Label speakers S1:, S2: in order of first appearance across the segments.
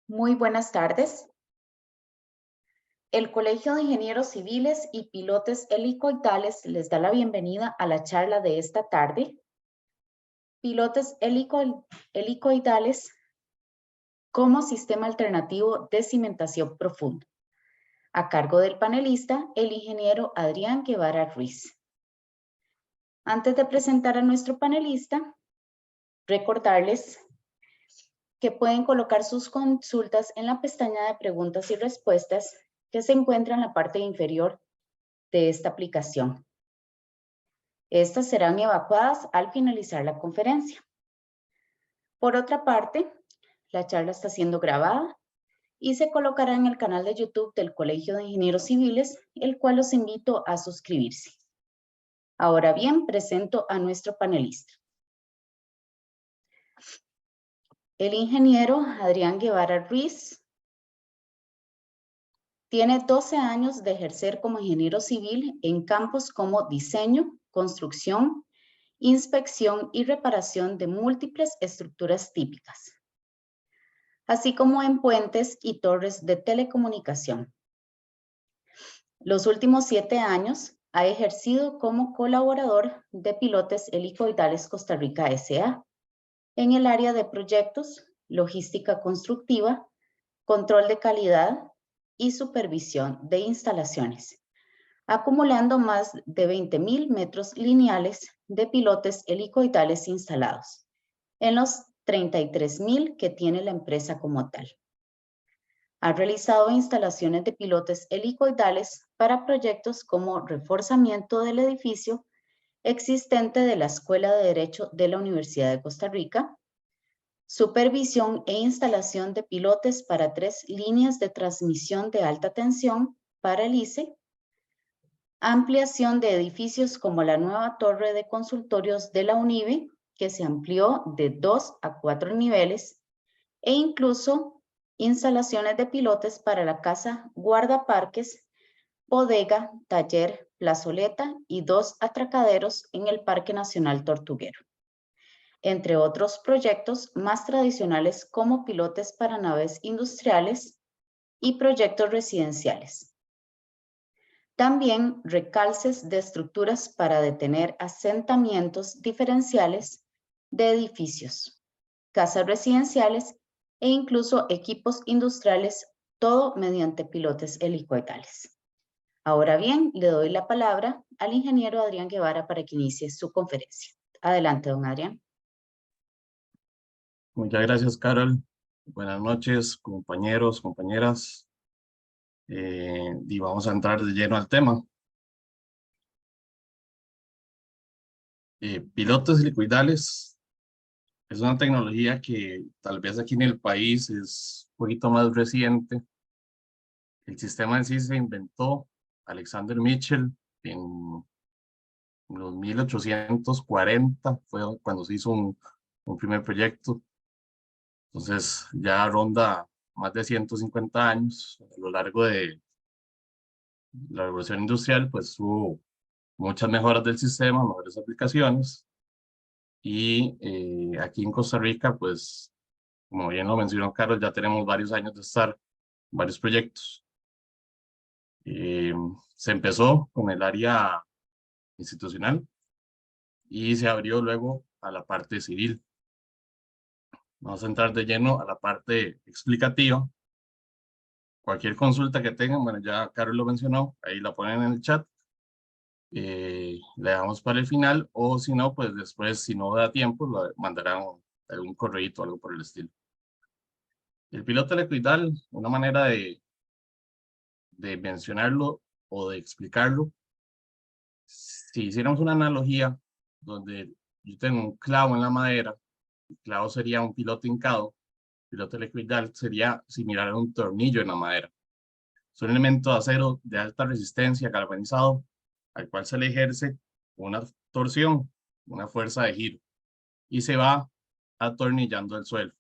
S1: Muy buenas tardes. El Colegio de Ingenieros Civiles y Pilotes Helicoidales les da la bienvenida a la charla de esta tarde. Pilotes helicoidales como sistema alternativo de cimentación profunda, a cargo del panelista, el ingeniero Adrián Guevara Ruiz. Antes de presentar a nuestro panelista, recordarles que pueden colocar sus consultas en la pestaña de preguntas y respuestas que se encuentra en la parte inferior de esta aplicación. Estas serán evacuadas al finalizar la conferencia. Por otra parte, la charla está siendo grabada y se colocará en el canal de YouTube del Colegio de Ingenieros Civiles, el cual los invito a suscribirse. Ahora bien, presento a nuestro panelista. El ingeniero Adrián Guevara Ruiz tiene 12 años de ejercer como ingeniero civil en campos como diseño, construcción, inspección y reparación de múltiples estructuras típicas, así como en puentes y torres de telecomunicación. Los últimos 7 años ha ejercido como colaborador de Pilotes Helicoidales Costa Rica S.A. en el área de proyectos, logística constructiva, control de calidad y supervisión de instalaciones, acumulando más de 20.000 metros lineales de pilotes helicoidales instalados en los 33.000 que tiene la empresa como tal. Ha realizado instalaciones de pilotes helicoidales para proyectos como reforzamiento del edificio existente de la Escuela de Derecho de la Universidad de Costa Rica, supervisión e instalación de pilotes para 3 líneas de transmisión de alta tensión para el ICE, ampliación de edificios como la nueva torre de consultorios de la UNIBE, que se amplió de 2 a 4 niveles, e incluso instalaciones de pilotes para la casa guardaparques, bodega, taller, plazoleta y 2 atracaderos en el Parque Nacional Tortuguero, entre otros proyectos más tradicionales como pilotes para naves industriales y proyectos residenciales. También recalces de estructuras para detener asentamientos diferenciales de edificios, casas residenciales e incluso equipos industriales, todo mediante pilotes helicoidales. Ahora bien, le doy la palabra al ingeniero Adrián Guevara para que inicie su conferencia. Adelante, don Adrián.
S2: Muchas gracias, Carol. Buenas noches, compañeros, compañeras. Y vamos a entrar de lleno al tema. Pilotos helicoidales es una tecnología que tal vez aquí en el país es un poquito más reciente. El sistema en sí se inventó Alexander Mitchell en los 1840, fue cuando se hizo un primer proyecto. Entonces ya ronda más de 150 años. A lo largo de la revolución industrial, pues hubo muchas mejoras del sistema, mejores aplicaciones. Y aquí en Costa Rica, pues, como bien lo mencionó Carlos, ya tenemos varios años de estar en varios proyectos. Eh, Se empezó con el área institucional y se abrió luego a la parte civil. Vamos a entrar de lleno a la parte explicativa. Cualquier consulta que tengan, bueno, ya Carlos lo mencionó, ahí la ponen en el chat. Le damos para el final, o si no, pues después, si no da tiempo, lo mandarán algún correíto o algo por el estilo. El piloto helicoidal, una manera de mencionarlo o de explicarlo, si hiciéramos una analogía donde yo tengo un clavo en la madera, el clavo sería un piloto hincado, el piloto helicoidal sería similar a un tornillo en la madera. Es un elemento de acero de alta resistencia galvanizado al cual se le ejerce una torsión, una fuerza de giro, y se va atornillando el suelo.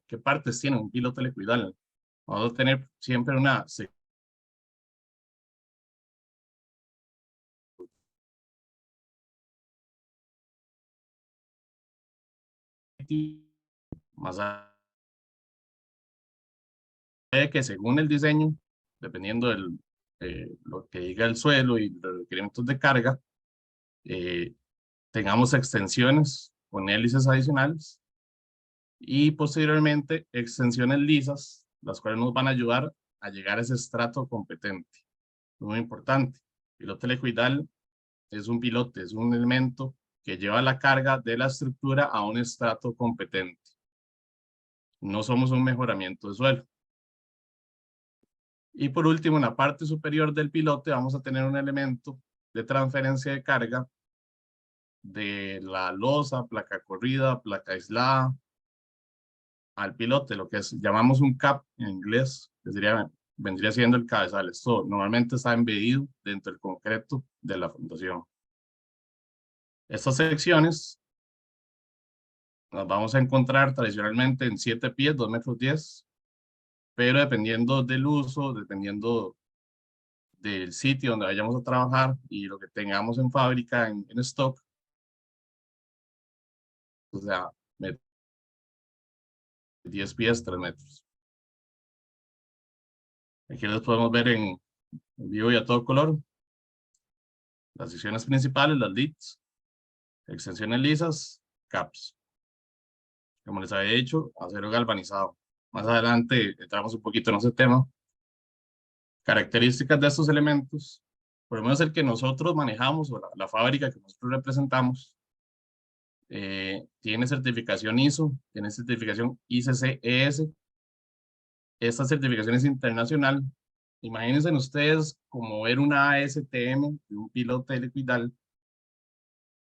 S2: ¿Qué partes tiene un piloto helicoidal? Vamos a tener siempre una Más allá de que según el diseño, dependiendo lo que diga el suelo y los requerimientos de carga, tengamos extensiones con hélices adicionales y posteriormente extensiones lisas, las cuales nos van a ayudar a llegar a ese estrato competente. Muy importante. Pilote helicoidal es un pilote, es un elemento que lleva la carga de la estructura a un estrato competente. No somos un mejoramiento de suelo. Y por último, en la parte superior del pilote vamos a tener un elemento de transferencia de carga de la losa, placa corrida, placa aislada, al pilote, lo que llamamos un cap en inglés, que vendría siendo el cabezal. Esto normalmente está embedido dentro del concreto de la fundación. Estas secciones las vamos a encontrar tradicionalmente en 7 pies, 2,10 metros, pero dependiendo del uso, dependiendo del sitio donde vayamos a trabajar y lo que tengamos en fábrica, en stock, o sea, 10 pies, 3 metros. Aquí les podemos ver en vivo y a todo color las secciones principales, las leads, extensiones lisas, caps. Como les había dicho, acero galvanizado. Más adelante entramos un poquito en ese tema. Características de estos elementos, por lo menos el que nosotros manejamos o la fábrica que nosotros representamos, tiene certificación ISO, tiene certificación ICC-ES. Esta certificación es internacional. Imagínense ustedes como ver una ASTM de un piloto helicoidal,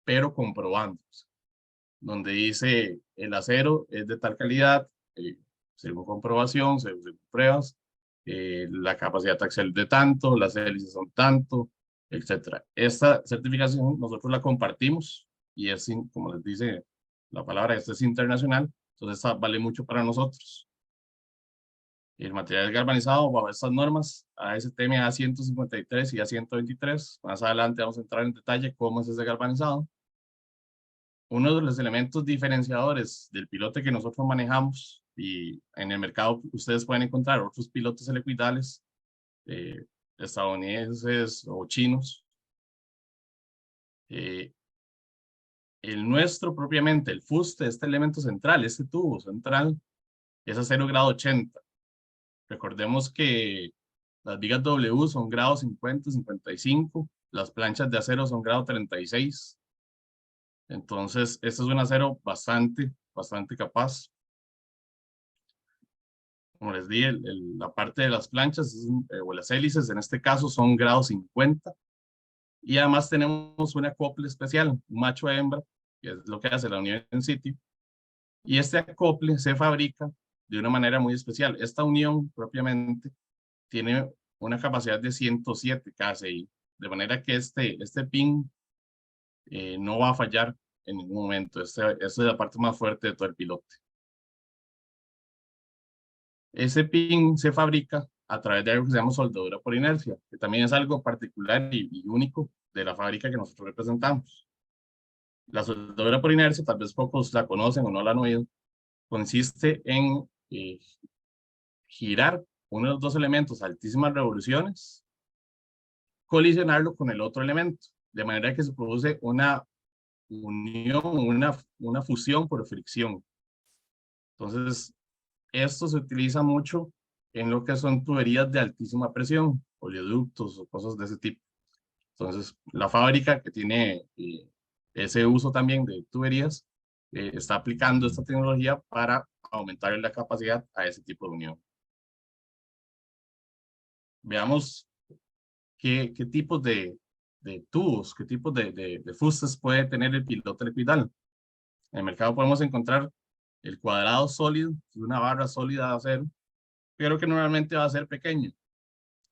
S2: pero comprobándose, donde dice el acero es de tal calidad, según comprobación, según pruebas, la capacidad axial de tanto, las hélices son tanto, etcétera. Esta certificación nosotros la compartimos y es, como les dice la palabra, esta es internacional, entonces esta vale mucho para nosotros. El material galvanizado bajo estas normas, ASTM A153 y A123. Más adelante vamos a entrar en detalle cómo es ese galvanizado. Uno de los elementos diferenciadores del pilote que nosotros manejamos, y en el mercado ustedes pueden encontrar otros pilotos helicoidales estadounidenses o chinos. El nuestro propiamente, el fuste, este elemento central, este tubo central, es a 0 grado 80. Recordemos que las vigas W son grado 50, 55, las planchas de acero son grado 36. Entonces, este es un acero bastante capaz. Como les dije, la parte de las planchas o las hélices en este caso son grado 50. Y además tenemos un acople especial, un macho a hembra, que es lo que hace la unión en sitio. Y este acople se fabrica de una manera muy especial. Esta unión propiamente tiene una capacidad de 107 KSI, de manera que este pin no va a fallar en ningún momento. Esta es la parte más fuerte de todo el pilote. Ese pin se fabrica a través de algo que se llama soldadura por inercia, que también es algo particular y único de la fábrica que nosotros representamos. La soldadura por inercia, tal vez pocos la conocen o no la han oído, consiste en girar uno de los dos elementos a altísimas revoluciones, colisionarlo con el otro elemento, de manera que se produce una unión, una fusión por fricción. Entonces, esto se utiliza mucho en lo que son tuberías de altísima presión, oleoductos o cosas de ese tipo. Entonces, la fábrica que tiene ese uso también de tuberías está aplicando esta tecnología para aumentar la capacidad a ese tipo de unión. Veamos qué tipos de tubos, qué tipos de fustes puede tener el piloto helicoidal. En el mercado podemos encontrar el cuadrado sólido, una barra sólida de acero, pero que normalmente va a ser pequeño,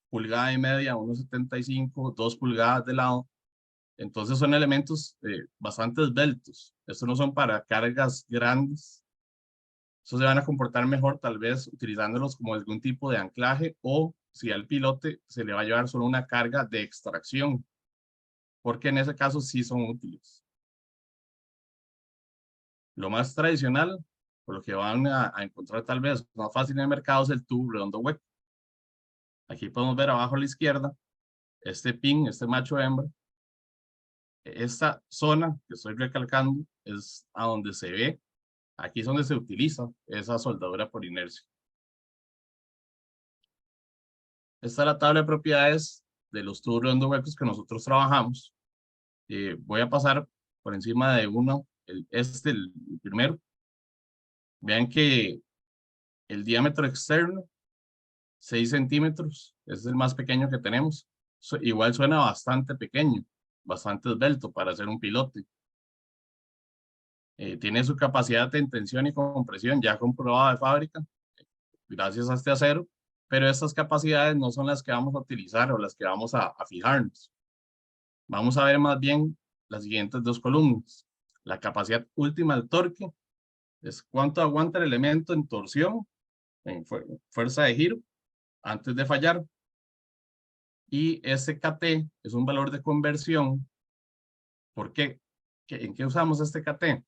S2: pulgada y media, 1,75, 2 pulgadas de lado. Entonces son elementos bastante esbeltos. Estos no son para cargas grandes. Estos se van a comportar mejor tal vez utilizándolos como algún tipo de anclaje o si al pilote se le va a llevar solo una carga de extracción, porque en ese caso sí son útiles. Lo más tradicional, por lo que van a encontrar tal vez más fácil en el mercado es el tubo redondo hueco. Aquí podemos ver abajo a la izquierda este pin, este macho hembra. Esta zona que estoy recalcando es a donde se ve, aquí es donde se utiliza esa soldadura por inercia. Esta es la tabla de propiedades de los tubos redondo huecos que nosotros trabajamos. Voy a pasar por encima de uno, el primero. Vean que el diámetro externo, 6 centímetros, es el más pequeño que tenemos. Igual suena bastante pequeño, bastante esbelto para hacer un pilote. Tiene su capacidad de tensión y compresión ya comprobada de fábrica, gracias a este acero, pero estas capacidades no son las que vamos a utilizar o las que vamos a fijarnos. Vamos a ver más bien las siguientes dos columnas. La capacidad última del torque es cuánto aguanta el elemento en torsión, en fuerza de giro, antes de fallar. Y este KT es un valor de conversión. ¿Por qué? ¿En qué usamos este KT?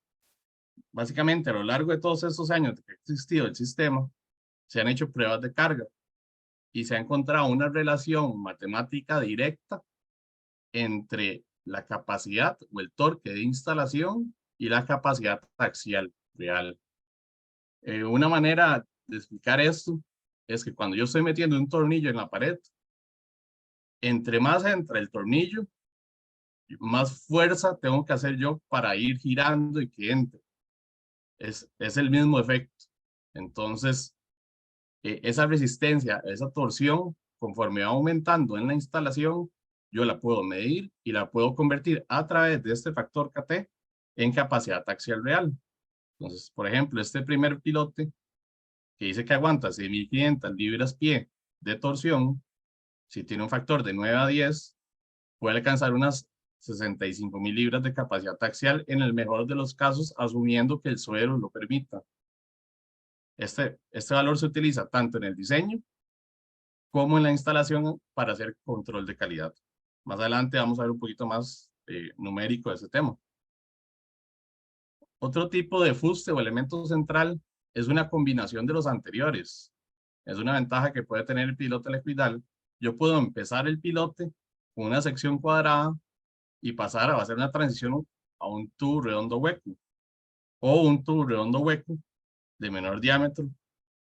S2: Básicamente, a lo largo de todos estos años que ha existido el sistema, se han hecho pruebas de carga y se ha encontrado una relación matemática directa entre la capacidad o el torque de instalación y la capacidad axial real. Una manera de explicar esto es que cuando yo estoy metiendo un tornillo en la pared, entre más entra el tornillo, más fuerza tengo que hacer yo para ir girando y que entre. Es el mismo efecto. Entonces, esa resistencia, esa torsión, conforme va aumentando en la instalación, yo la puedo medir y la puedo convertir a través de este factor KT en capacidad axial real. Entonces, por ejemplo, este primer pilote que dice que aguanta 6.500 libras-pie de torsión, si tiene un factor de 9 a 10, puede alcanzar unas 65.000 libras de capacidad axial en el mejor de los casos, asumiendo que el suelo lo permita. Este valor se utiliza tanto en el diseño como en la instalación para hacer control de calidad. Más adelante vamos a ver un poquito más numérico de ese tema. Otro tipo de fuste o elemento central es una combinación de los anteriores. Es una ventaja que puede tener el pilote helicoidal. Yo puedo empezar el pilote con una sección cuadrada y pasar a hacer una transición a un tubo redondo hueco o un tubo redondo hueco de menor diámetro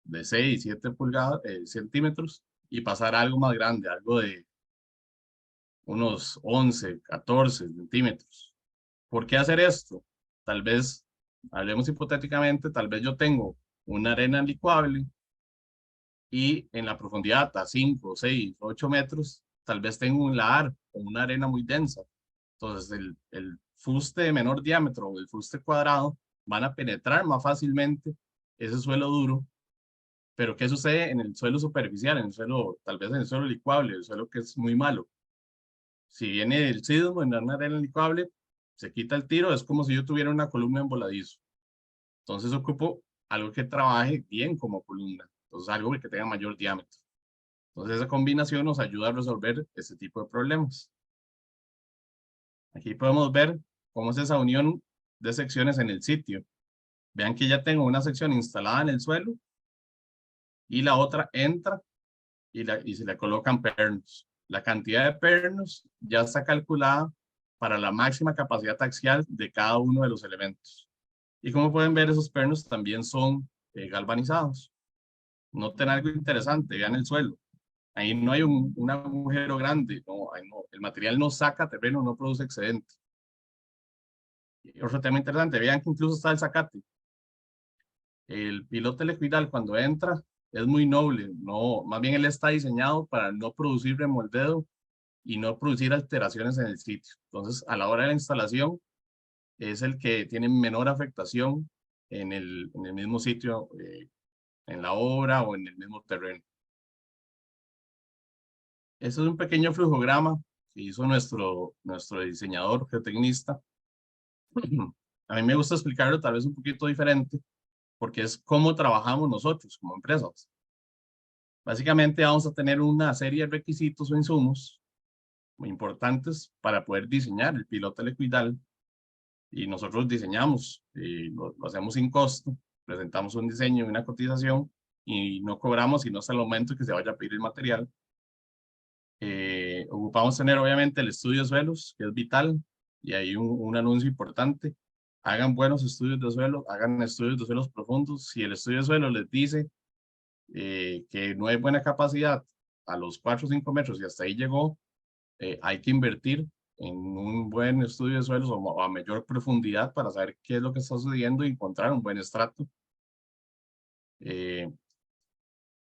S2: de 6, 7 pulgadas, centímetros y pasar a algo más grande, algo de unos 11, 14 centímetros. ¿Por qué hacer esto? Tal vez, hablemos hipotéticamente, tal vez yo tengo una arena licuable y en la profundidad a 5, 6, 8 metros, tal vez tengo un lahar o una arena muy densa. Entonces, el fuste de menor diámetro o el fuste cuadrado van a penetrar más fácilmente ese suelo duro. Pero ¿qué sucede en el suelo superficial? En el suelo, tal vez en el suelo licuable, el suelo que es muy malo. Si viene el sismo en una arena licuable, se quita el tiro, es como si yo tuviera una columna en voladizo. Entonces ocupo algo que trabaje bien como columna. Entonces algo que tenga mayor diámetro. Entonces esa combinación nos ayuda a resolver este tipo de problemas. Aquí podemos ver cómo es esa unión de secciones en el sitio. Vean que ya tengo una sección instalada en el suelo y la otra entra y se le colocan pernos. La cantidad de pernos ya está calculada para la máxima capacidad axial de cada uno de los elementos. Y como pueden ver, esos pernos también son galvanizados. Noten algo interesante, vean el suelo. Ahí no hay un agujero grande, no, el material no saca terreno, no produce excedente. Y otro tema interesante, vean que incluso está el zacate. El piloto helicoidal cuando entra es muy noble, no, más bien él está diseñado para no producir remoldeo y no producir alteraciones en el sitio. Entonces, a la hora de la instalación, es el que tiene menor afectación en el mismo sitio, en la obra o en el mismo terreno. Este es un pequeño flujograma que hizo nuestro diseñador geotecnista. A mí me gusta explicarlo tal vez un poquito diferente, porque es cómo trabajamos nosotros como empresas. Básicamente vamos a tener una serie de requisitos o insumos muy importantes para poder diseñar el piloto helicoidal y nosotros diseñamos, lo hacemos sin costo, presentamos un diseño y una cotización y no cobramos sino hasta el momento que se vaya a pedir el material. Ocupamos tener obviamente el estudio de suelos, que es vital, y hay un anuncio importante. Hagan buenos estudios de suelo, hagan estudios de suelos profundos. Si el estudio de suelo les dice que no hay buena capacidad a los 4 o 5 metros y hasta ahí llegó, hay que invertir en un buen estudio de suelos o a mayor profundidad para saber qué es lo que está sucediendo y encontrar un buen estrato.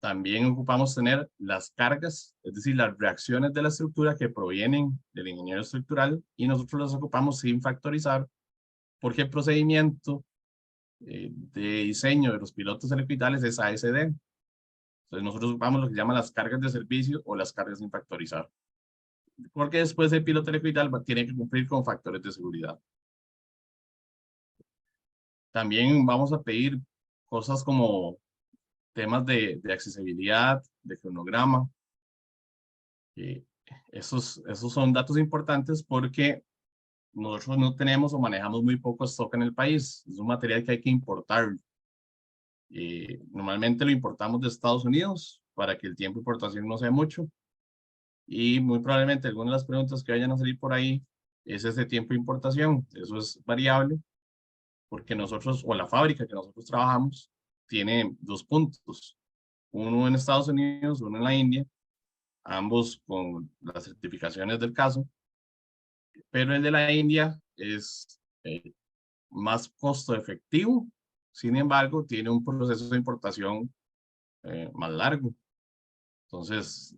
S2: También ocupamos tener las cargas, es decir, las reacciones de la estructura que provienen del ingeniero estructural, y nosotros las ocupamos sin factorizar, porque el procedimiento de diseño de los pilotos helicoidales es ASD. Entonces nosotros ocupamos lo que se llama las cargas de servicio o las cargas sin factorizar, porque después el piloto helicoidal tiene que cumplir con factores de seguridad. También vamos a pedir cosas como temas de accesibilidad, de cronograma. Esos son datos importantes porque nosotros no tenemos o manejamos muy poco stock en el país. Es un material que hay que importar. Normalmente lo importamos de Estados Unidos para que el tiempo de importación no sea mucho. Y muy probablemente algunas de las preguntas que vayan a salir por ahí es ese tiempo de importación. Eso es variable porque nosotros, o la fábrica que nosotros trabajamos, tiene 2 puntos. Uno en Estados Unidos, uno en la India, ambos con las certificaciones del caso, pero el de la India es más costo efectivo, sin embargo, tiene un proceso de importación más largo. Entonces,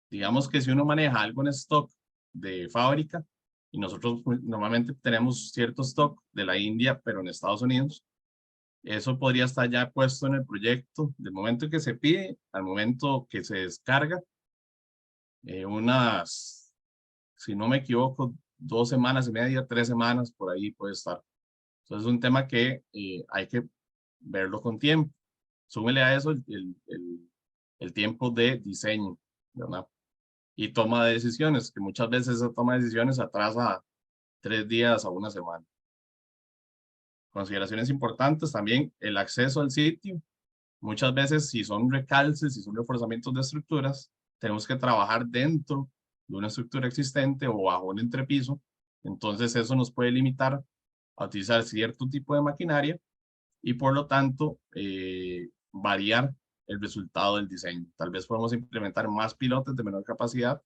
S2: digamos que si uno maneja algo en stock de fábrica, y nosotros normalmente tenemos cierto stock de la India, pero en Estados Unidos, eso podría estar ya puesto en el proyecto del momento en que se pide al momento que se descarga, unas, si no me equivoco, 2 semanas y media, 3 semanas, por ahí puede estar. Entonces es un tema que hay que verlo con tiempo. Súmele a eso el tiempo de diseño, ¿verdad? Y toma de decisiones, que muchas veces esa toma de decisiones atrasa 3 días a 1 semana. Consideraciones importantes también, el acceso al sitio. Muchas veces, si son recalces, si son reforzamientos de estructuras, tenemos que trabajar dentro de una estructura existente o bajo un entrepiso. Entonces, eso nos puede limitar a utilizar cierto tipo de maquinaria y, por lo tanto, variar el resultado del diseño. Tal vez podemos implementar más pilotes de menor capacidad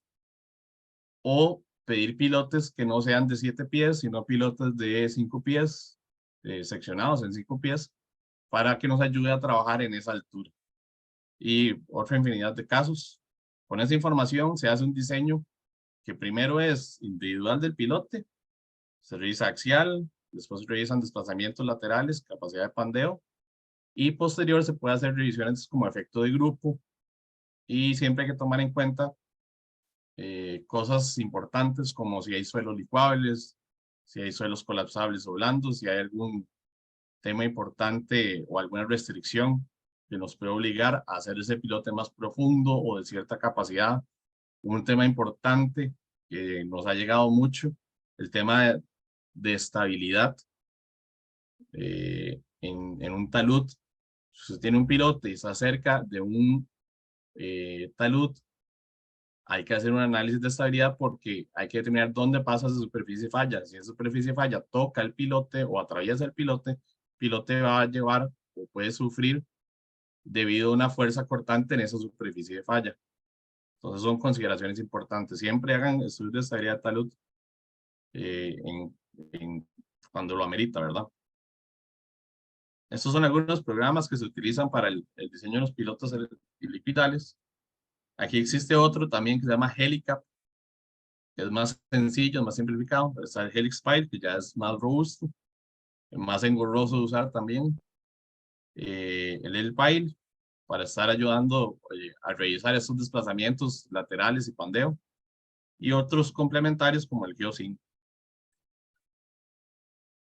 S2: o pedir pilotes que no sean de 7 pies, sino pilotes de 5 pies, seccionados en 5 pies, para que nos ayude a trabajar en esa altura. Y otra infinidad de casos. Con esa información se hace un diseño que primero es individual del pilote, se revisa axial, después se revisan desplazamientos laterales, capacidad de pandeo, y posterior se puede hacer revisiones como efecto de grupo, y siempre hay que tomar en cuenta cosas importantes como si hay suelos licuables, si hay suelos colapsables o blandos, si hay algún tema importante o alguna restricción que nos puede obligar a hacer ese pilote más profundo o de cierta capacidad. Un tema importante que nos ha llegado mucho, el tema de estabilidad en un talud. Si usted tiene un pilote y está cerca de un talud, hay que hacer un análisis de estabilidad porque hay que determinar dónde pasa esa superficie falla. Si esa superficie falla toca el pilote o atraviesa el pilote va a llevar o puede sufrir debido a una fuerza cortante en esa superficie de falla. Entonces son consideraciones importantes. Siempre hagan estudios de estabilidad de talud cuando lo amerita, ¿verdad? Estos son algunos programas que se utilizan para el diseño de los pilotos helicoidales. Aquí existe otro también que se llama Helicap, que es más sencillo, más simplificado. Está el HelixPilot, que ya es más robusto, más engorroso de usar también. El HeliPilot, para estar ayudando a revisar esos desplazamientos laterales y pandeo. Y otros complementarios como el Geo5.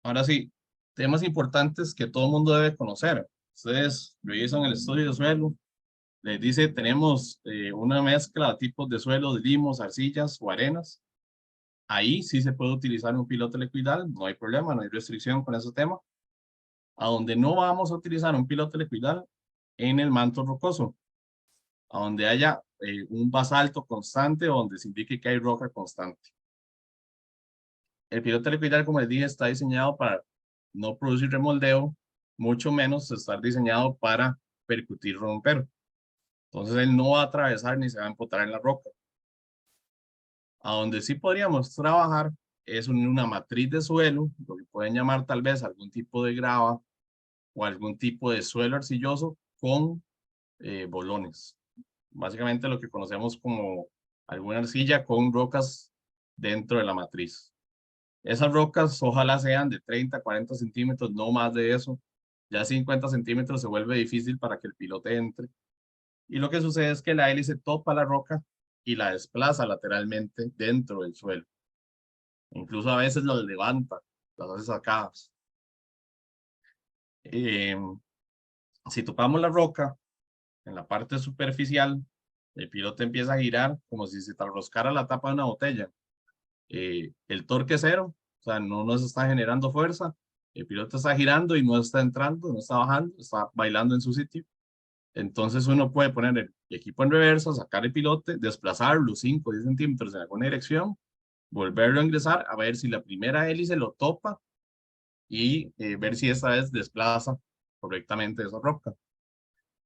S2: Ahora sí, temas importantes que todo el mundo debe conocer. Ustedes revisan el estudio de suelo, les dice tenemos una mezcla de tipos de suelo, de limos, arcillas o arenas. Ahí sí se puede utilizar un piloto helicoidal, no hay problema, no hay restricción con ese tema. a donde no vamos a utilizar un piloto helicoidal en el manto rocoso, a donde haya un basalto constante o donde se indique que hay roca constante. El piloto helicoidal, como les dije, está diseñado para no producir remoldeo, mucho menos estar diseñado para percutir, romper. Entonces él no va a atravesar ni se va a empotrar en la roca. A donde sí podríamos trabajar es en una matriz de suelo, lo que pueden llamar tal vez algún tipo de grava o algún tipo de suelo arcilloso con bolones. Básicamente lo que conocemos como alguna arcilla con rocas dentro de la matriz. Esas rocas ojalá sean de 30, 40 centímetros, no más de eso. Ya 50 centímetros se vuelve difícil para que el pilote entre. Y lo que sucede es que la hélice topa la roca y la desplaza lateralmente dentro del suelo. Incluso a veces los levanta, las hace sacadas. Si topamos la roca en la parte superficial, el pilote empieza a girar como si se te enroscara la tapa de una botella. El torque es cero, o sea, no nos está generando fuerza. El piloto está girando y no está entrando, no está bajando, está bailando en su sitio. Entonces uno puede poner el equipo en reversa, sacar el pilote, desplazarlo 5 o 10 centímetros en alguna dirección, volverlo a ingresar a ver si la primera hélice lo topa y ver si esta vez desplaza correctamente esa roca.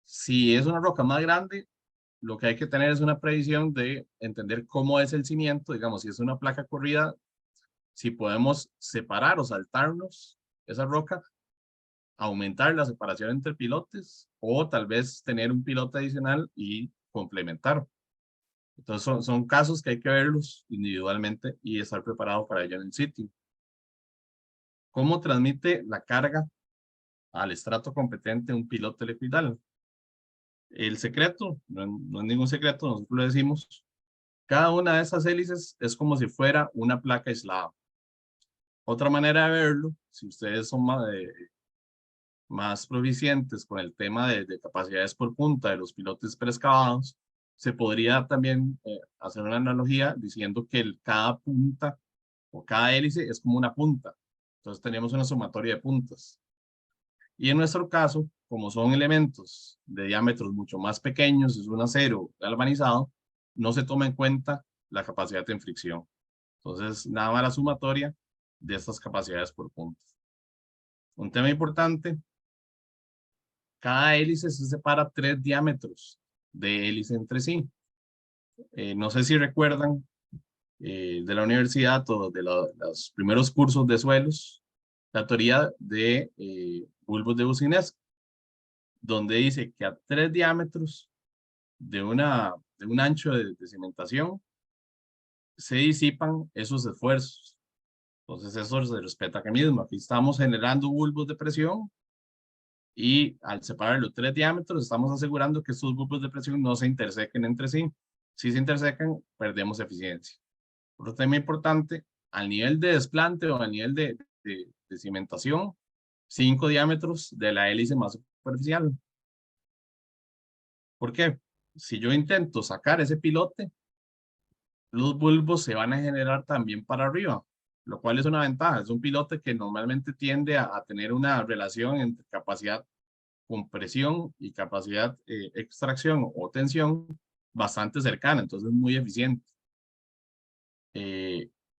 S2: Si es una roca más grande, lo que hay que tener es una previsión de entender cómo es el cimiento, digamos, si es una placa corrida, si podemos separar o saltarnos esa roca, aumentar la separación entre pilotes o tal vez tener un pilote adicional y complementar. Entonces son casos que hay que verlos individualmente y estar preparado para ello en el sitio. ¿Cómo transmite la carga al estrato competente un piloto helicoidal? El secreto, no es ningún secreto, nosotros lo decimos, cada una de esas hélices es como si fuera una placa aislada. Otra manera de verlo, si ustedes son más proficientes con el tema de capacidades por punta de los pilotes preexcavados, se podría también hacer una analogía diciendo que cada punta o cada hélice es como una punta. Entonces tenemos una sumatoria de puntas. Y en nuestro caso, como son elementos de diámetros mucho más pequeños, es un acero galvanizado, no se toma en cuenta la capacidad de fricción. Entonces, nada más la sumatoria de estas capacidades por puntos. Un tema importante, cada hélice se separa 3 diámetros de hélice entre sí. No sé si recuerdan de la universidad o de los primeros cursos de suelos, la teoría de bulbos de Boussinesq, donde dice que a 3 diámetros de un ancho de cimentación se disipan esos esfuerzos. Entonces eso se respeta aquí mismo. Aquí estamos generando bulbos de presión y al separar los 3 diámetros estamos asegurando que estos bulbos de presión no se intersequen entre sí. Si se intersecan, perdemos eficiencia. Otro tema importante, al nivel de desplante o al nivel de cimentación, 5 diámetros de la hélice más superficial. ¿Por qué? Si yo intento sacar ese pilote, los bulbos se van a generar también para arriba, lo cual es una ventaja. Es un pilote que normalmente tiende a tener una relación entre capacidad compresión y capacidad extracción o tensión bastante cercana, entonces es muy eficiente.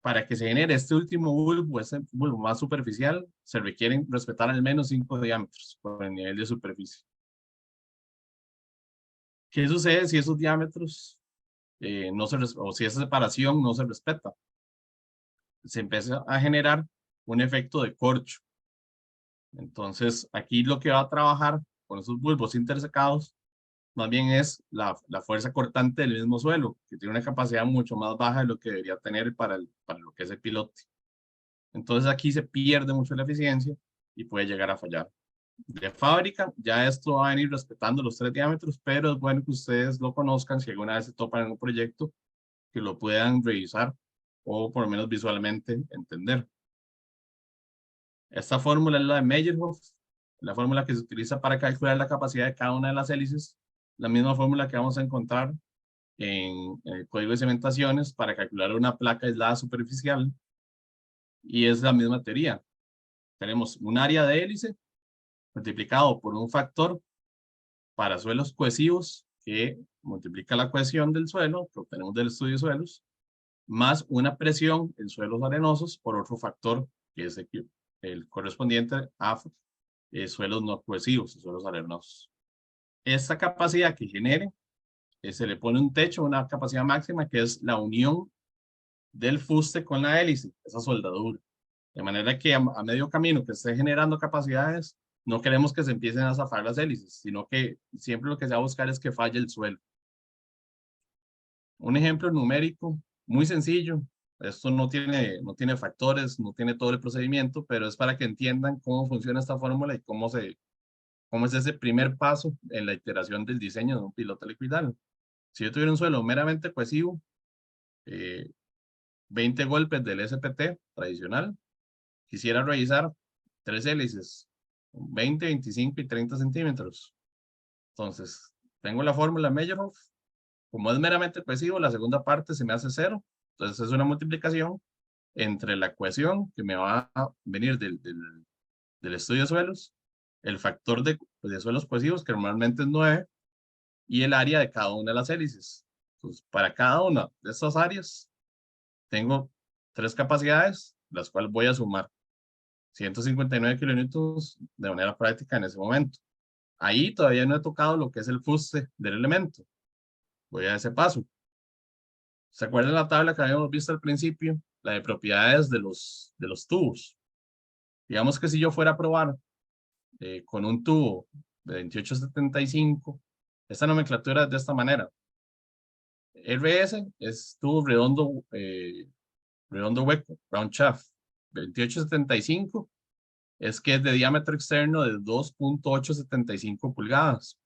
S2: Para que se genere este último bulbo, este bulbo más superficial, se requieren respetar al menos 5 diámetros por el nivel de superficie. ¿Qué sucede si esos diámetros o si esa separación no se respeta? Se empieza a generar un efecto de corcho. Entonces, aquí lo que va a trabajar con esos bulbos intersecados, más bien es la fuerza cortante del mismo suelo, que tiene una capacidad mucho más baja de lo que debería tener para lo que es el pilote. Entonces, aquí se pierde mucho la eficiencia y puede llegar a fallar. De fábrica, ya esto va a venir respetando los 3 diámetros, pero es bueno que ustedes lo conozcan si alguna vez se topan en un proyecto, que lo puedan revisar o por lo menos visualmente entender. Esta fórmula es la de Meyerhof, la fórmula que se utiliza para calcular la capacidad de cada una de las hélices, la misma fórmula que vamos a encontrar en el código de cimentaciones para calcular una placa aislada superficial, y es la misma teoría. Tenemos un área de hélice multiplicado por un factor para suelos cohesivos que multiplica la cohesión del suelo, que obtenemos del estudio de suelos, más una presión en suelos arenosos por otro factor que es el correspondiente a suelos no cohesivos, suelos arenosos. Esta capacidad que genere, se le pone un techo, una capacidad máxima, que es la unión del fuste con la hélice, esa soldadura. De manera que a medio camino que esté generando capacidades, no queremos que se empiecen a zafar las hélices, sino que siempre lo que se va a buscar es que falle el suelo. Un ejemplo numérico muy sencillo. Esto no tiene factores, no tiene todo el procedimiento, pero es para que entiendan cómo funciona esta fórmula y cómo es ese primer paso en la iteración del diseño de un piloto liquidal. Si yo tuviera un suelo meramente cohesivo, 20 golpes del SPT tradicional, quisiera revisar 3 hélices, 20, 25 y 30 centímetros. Entonces, tengo la fórmula Meyerhof. Como es meramente cohesivo, la segunda parte se me hace 0. Entonces, es una multiplicación entre la cohesión que me va a venir del estudio de suelos, el factor de suelos cohesivos, que normalmente es 9, y el área de cada una de las hélices. Entonces, para cada una de estas áreas, tengo 3 capacidades, las cuales voy a sumar 159 kilonewtons de manera práctica en ese momento. Ahí todavía no he tocado lo que es el fuste del elemento. Voy a ese paso. ¿Se acuerdan la tabla que habíamos visto al principio? La de propiedades de los tubos. Digamos que si yo fuera a probar con un tubo de 2875, esta nomenclatura es de esta manera. RS es tubo redondo, redondo hueco, round shaft. 2875 es que es de diámetro externo de 2.875 pulgadas.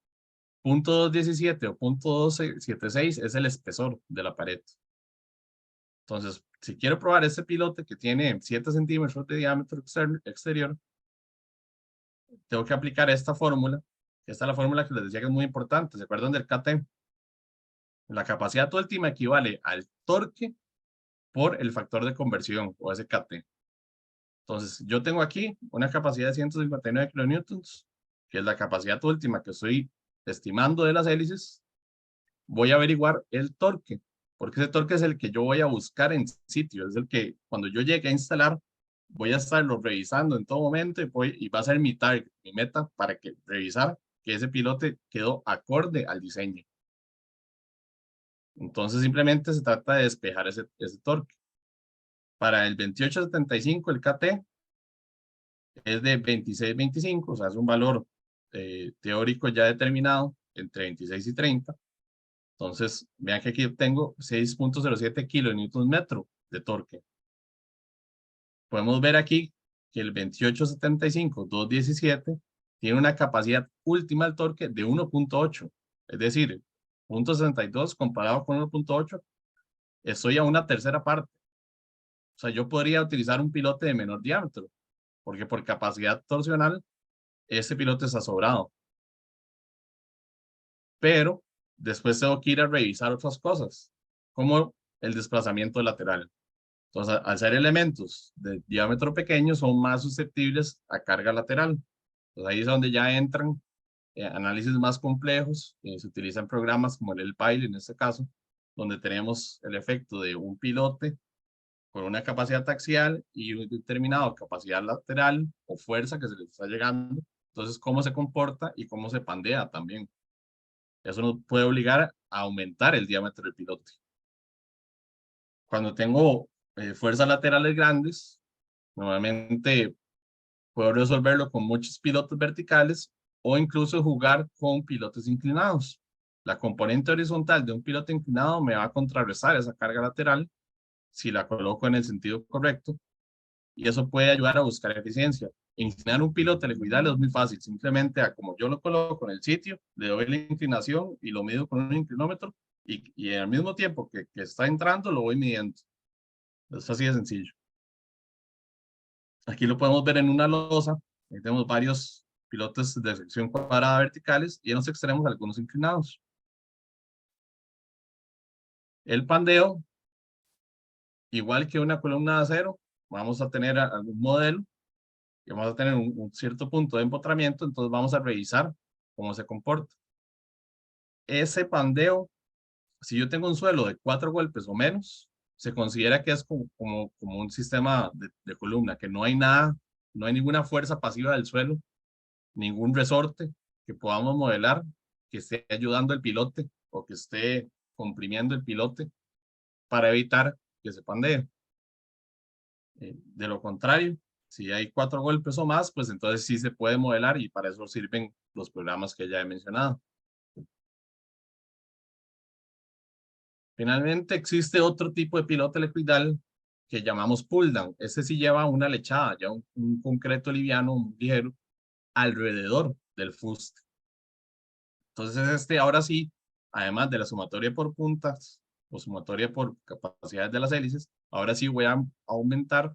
S2: .217 o .276 es el espesor de la pared. Entonces, si quiero probar este pilote que tiene 7 centímetros de diámetro exterior, tengo que aplicar esta fórmula. Esta es la fórmula que les decía que es muy importante. ¿Se acuerdan del KT? La capacidad última equivale al torque por el factor de conversión, o ese KT. Entonces, yo tengo aquí una capacidad de 159 kilonewtons, que es la capacidad última que estoy estimando de las hélices. Voy a averiguar el torque, porque ese torque es el que yo voy a buscar en sitio, es el que cuando yo llegue a instalar, voy a estarlo revisando en todo momento y va a ser mi target, mi meta para revisar que ese pilote quedó acorde al diseño. Entonces simplemente se trata de despejar ese torque. Para el 2875 el KT es de 26.25, o sea, es un valor teórico ya determinado entre 26 y 30. Entonces, vean que aquí tengo 6.07 kilonewtons metro de torque. Podemos ver aquí que el 2875-217 tiene una capacidad última del torque de 1.8. Es decir, 0.62 comparado con 1.8, estoy a una tercera parte. O sea, yo podría utilizar un pilote de menor diámetro, porque por capacidad torsional, este pilote está sobrado. Pero después tengo que ir a revisar otras cosas, como el desplazamiento lateral. Entonces, al ser elementos de diámetro pequeño, son más susceptibles a carga lateral. Entonces, ahí es donde ya entran análisis más complejos. Se utilizan programas como el PILE en este caso, donde tenemos el efecto de un pilote con una capacidad axial y una determinada capacidad lateral o fuerza que se le está llegando. Entonces, cómo se comporta y cómo se pandea también. Eso nos puede obligar a aumentar el diámetro del pilote. Cuando tengo fuerzas laterales grandes, normalmente puedo resolverlo con muchos pilotes verticales o incluso jugar con pilotes inclinados. La componente horizontal de un pilote inclinado me va a contrarrestar esa carga lateral si la coloco en el sentido correcto, y eso puede ayudar a buscar eficiencia. Inclinar un pilote liquidal es muy fácil, simplemente como yo lo coloco en el sitio, le doy la inclinación y lo mido con un inclinómetro, y al mismo tiempo que está entrando lo voy midiendo. Es así de sencillo. Aquí lo podemos ver en una losa. Ahí tenemos varios pilotes de sección cuadrada verticales y en los extremos algunos inclinados. El pandeo, igual que una columna de acero, vamos a tener algún modelo y vamos a tener un cierto punto de empotramiento, entonces vamos a revisar cómo se comporta. Ese pandeo, si yo tengo un suelo de 4 golpes o menos, se considera que es como un sistema de columna, que no hay nada, no hay ninguna fuerza pasiva del suelo, ningún resorte que podamos modelar que esté ayudando al pilote o que esté comprimiendo el pilote para evitar que se pandee. De lo contrario, si hay 4 golpes o más, pues entonces sí se puede modelar y para eso sirven los programas que ya he mencionado. Finalmente, existe otro tipo de pilote helicoidal que llamamos pull down. Este sí lleva una lechada, ya un concreto liviano, muy ligero, alrededor del fuste. Entonces, ahora sí, además de la sumatoria por puntas o sumatoria por capacidades de las hélices, ahora sí voy a aumentar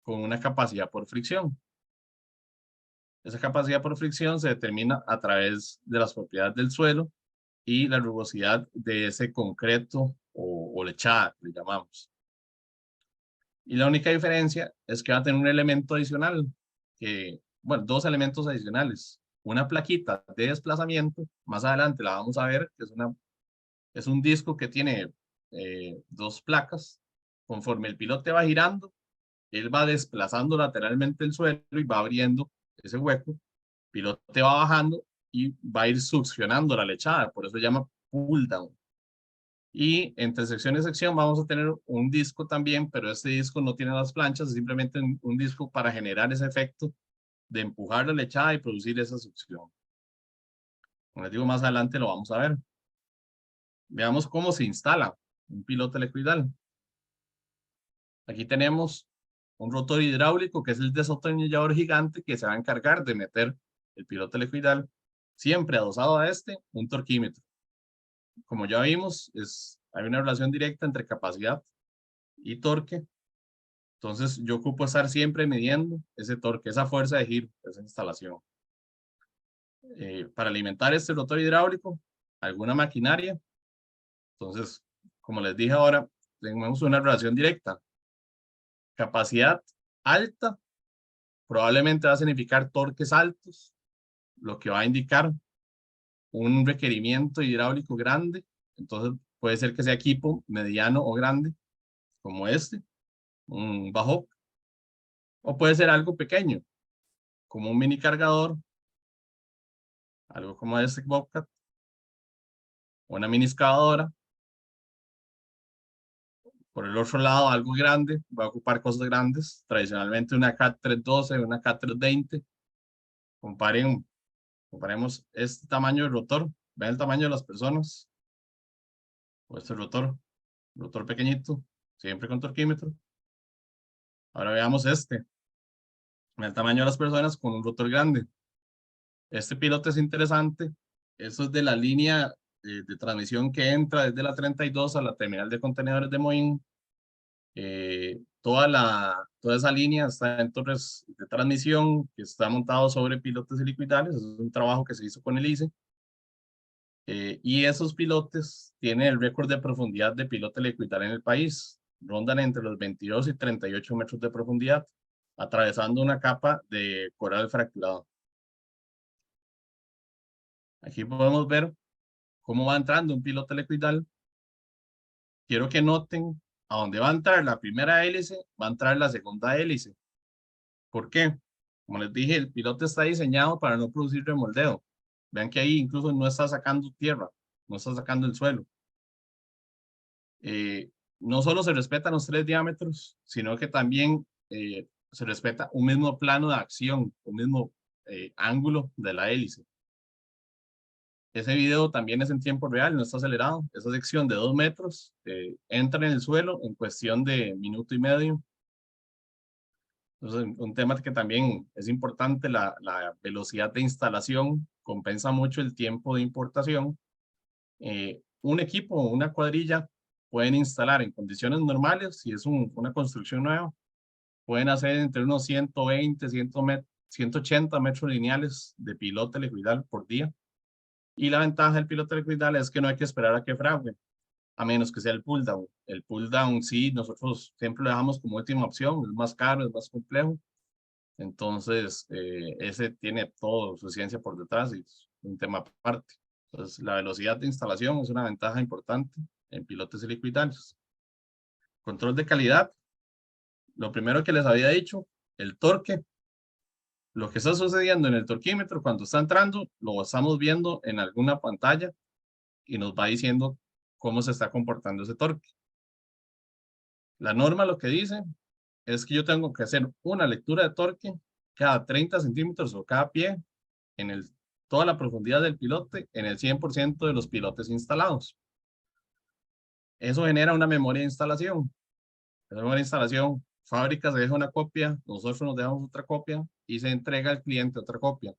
S2: con una capacidad por fricción. Esa capacidad por fricción se determina a través de las propiedades del suelo y la rugosidad de ese concreto o lechada, le llamamos. Y la única diferencia es que va a tener un elemento adicional, bueno, 2 elementos adicionales. Una plaquita de desplazamiento, más adelante la vamos a ver, que es un disco que tiene 2 placas. Conforme el pilote va girando, él va desplazando lateralmente el suelo y va abriendo ese hueco. El pilote va bajando y va a ir succionando la lechada, por eso se llama pull down. Y entre sección y sección vamos a tener un disco también, pero este disco no tiene las planchas, es simplemente un disco para generar ese efecto de empujar la lechada y producir esa succión. Como les digo, más adelante lo vamos a ver. Veamos cómo se instala un piloto helicoidal. Aquí tenemos un rotor hidráulico que es el desatornillador gigante que se va a encargar de meter el piloto helicoidal, siempre adosado a un torquímetro. Como ya vimos, hay una relación directa entre capacidad y torque. Entonces yo ocupo estar siempre midiendo ese torque, esa fuerza de giro, esa instalación. Para alimentar este rotor hidráulico, alguna maquinaria. Entonces, como les dije ahora, tenemos una relación directa. Capacidad alta probablemente va a significar torques altos, lo que va a indicar un requerimiento hidráulico grande. Entonces puede ser que sea equipo mediano o grande, como un bajo, o puede ser algo pequeño, como un mini cargador, algo como este Bobcat, una mini excavadora. Por el otro lado, algo grande, va a ocupar cosas grandes, tradicionalmente una CAT 312, una CAT 320. Comparemos este tamaño de rotor, ven el tamaño de las personas, o este rotor pequeñito, siempre con torquímetro. Ahora veamos ven el tamaño de las personas con un rotor grande. Este piloto es interesante, eso es de la línea de transmisión que entra desde la 32 a la terminal de contenedores de Moín. Toda esa línea está en torres de transmisión que está montado sobre pilotes helicoidales. Es un trabajo que se hizo con el ICE. Y esos pilotes tienen el récord de profundidad de pilote helicoidal en el país. Rondan entre los 22 y 38 metros de profundidad, atravesando una capa de coral fracturado. Aquí podemos ver cómo va entrando un piloto helicoidal. Quiero que noten a dónde va a entrar la primera hélice, va a entrar la segunda hélice. ¿Por qué? Como les dije, el piloto está diseñado para no producir remoldeo. Vean que ahí incluso no está sacando tierra, no está sacando el suelo. No solo se respetan los 3 diámetros, sino que también se respeta un mismo plano de acción, un mismo ángulo de la hélice. Ese video también es en tiempo real, no está acelerado. Esa sección de 2 metros entra en el suelo en cuestión de minuto y medio. Entonces, un tema que también es importante, la velocidad de instalación compensa mucho el tiempo de importación. Un equipo o una cuadrilla pueden instalar en condiciones normales, si es una construcción nueva, pueden hacer entre unos 120, 180 metros lineales de piloto helicoidal por día. Y la ventaja del piloto helicoidal es que no hay que esperar a que fragüe, a menos que sea el pull down. El pull down sí, nosotros siempre lo dejamos como última opción, es más caro, es más complejo. Entonces, ese tiene toda su ciencia por detrás y es un tema aparte. Entonces, la velocidad de instalación es una ventaja importante en pilotes helicoidales. Control de calidad. Lo primero que les había dicho, el torque. Lo que está sucediendo en el torquímetro cuando está entrando, lo estamos viendo en alguna pantalla y nos va diciendo cómo se está comportando ese torque. La norma lo que dice es que yo tengo que hacer una lectura de torque cada 30 centímetros o cada pie en toda la profundidad del pilote en el 100% de los pilotes instalados. Eso genera una memoria de instalación. Esa memoria de instalación, fábrica se deja una copia, nosotros nos dejamos otra copia y se entrega al cliente otra copia.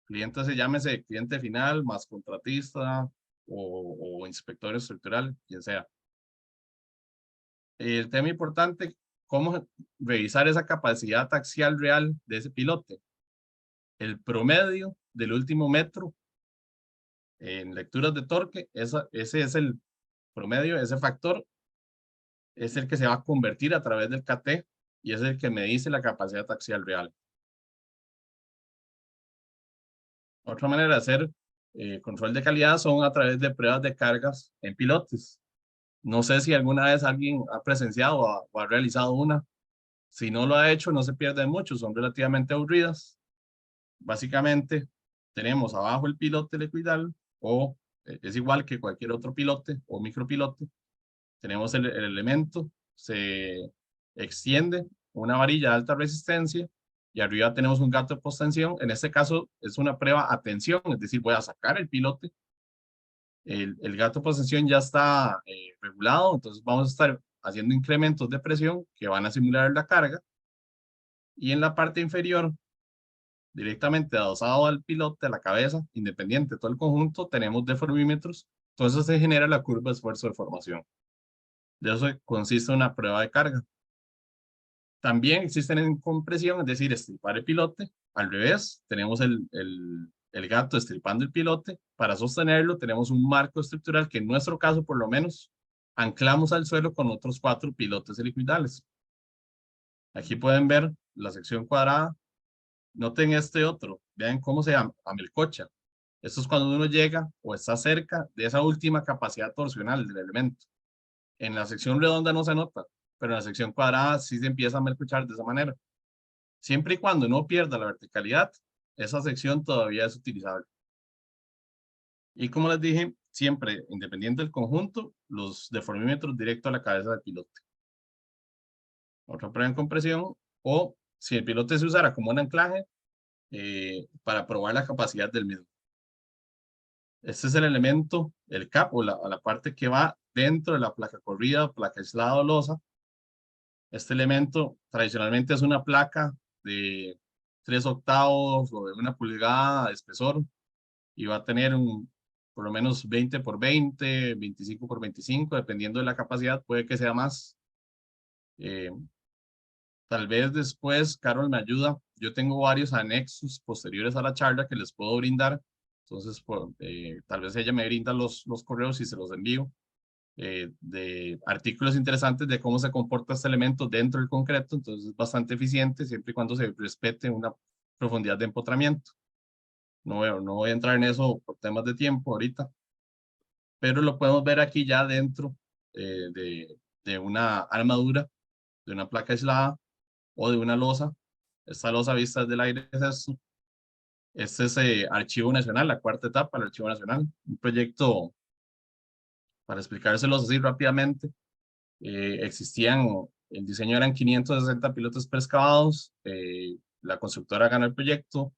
S2: Cliente se llámese cliente final, más contratista o inspector estructural, quien sea. El tema importante, cómo revisar esa capacidad axial real de ese pilote. El promedio del último metro en lecturas de torque, ese es el promedio, ese factor es el que se va a convertir a través del KT y es el que me dice la capacidad axial real. Otra manera de hacer control de calidad son a través de pruebas de cargas en pilotes. No sé si alguna vez alguien ha presenciado o ha realizado una. Si no lo ha hecho, no se pierde mucho, son relativamente aburridas. Básicamente, tenemos abajo el pilote helicoidal o es igual que cualquier otro pilote o micropilote. Tenemos el elemento, se extiende una varilla de alta resistencia y arriba tenemos un gato de postensión. En este caso es una prueba a tensión, es decir, voy a sacar el pilote. El gato de postensión ya está regulado, entonces vamos a estar haciendo incrementos de presión que van a simular la carga. Y en la parte inferior, directamente adosado al pilote, a la cabeza, independiente de todo el conjunto, tenemos deformímetros. Entonces se genera la curva de esfuerzo de formación. De eso consiste una prueba de carga. También existen en compresión, es decir, estripar el pilote. Al revés, tenemos el gato estripando el pilote. Para sostenerlo tenemos un marco estructural que en nuestro caso, por lo menos, anclamos al suelo con otros 4 pilotes helicoidales. Aquí pueden ver la sección cuadrada. Noten este otro. Vean cómo se amelcocha. Esto es cuando uno llega o está cerca de esa última capacidad torsional del elemento. En la sección redonda no se nota, pero en la sección cuadrada sí se empieza a melcochar de esa manera. Siempre y cuando no pierda la verticalidad, esa sección todavía es utilizable. Y como les dije, siempre, independiente del conjunto, los deformímetros directo a la cabeza del pilote. Otra prueba en compresión, o si el pilote se usara como un anclaje, para probar la capacidad del mismo. Este es el elemento, el cap, o la parte que va dentro de la placa corrida, placa aislada o losa. Este elemento tradicionalmente es una placa de 3/8 o de 1 pulgada de espesor y va a tener por lo menos 20 por 20, 25 por 25, dependiendo de la capacidad, puede que sea más. Tal vez después, Carol me ayuda. Yo tengo varios anexos posteriores a la charla que les puedo brindar. Entonces, tal vez ella me brinda los correos y se los envío. De artículos interesantes de cómo se comporta este elemento dentro del concreto. Entonces, es bastante eficiente siempre y cuando se respete una profundidad de empotramiento. No voy a entrar en eso por temas de tiempo ahorita, pero lo podemos ver aquí ya dentro de una armadura, de una placa aislada o de una losa. Esta losa vista desde el aire es esto. Este es Archivo Nacional, la 4ª etapa del Archivo Nacional. Un proyecto, para explicárselos así rápidamente, existían, el diseño eran 560 pilotes preexcavados. La constructora ganó el proyecto,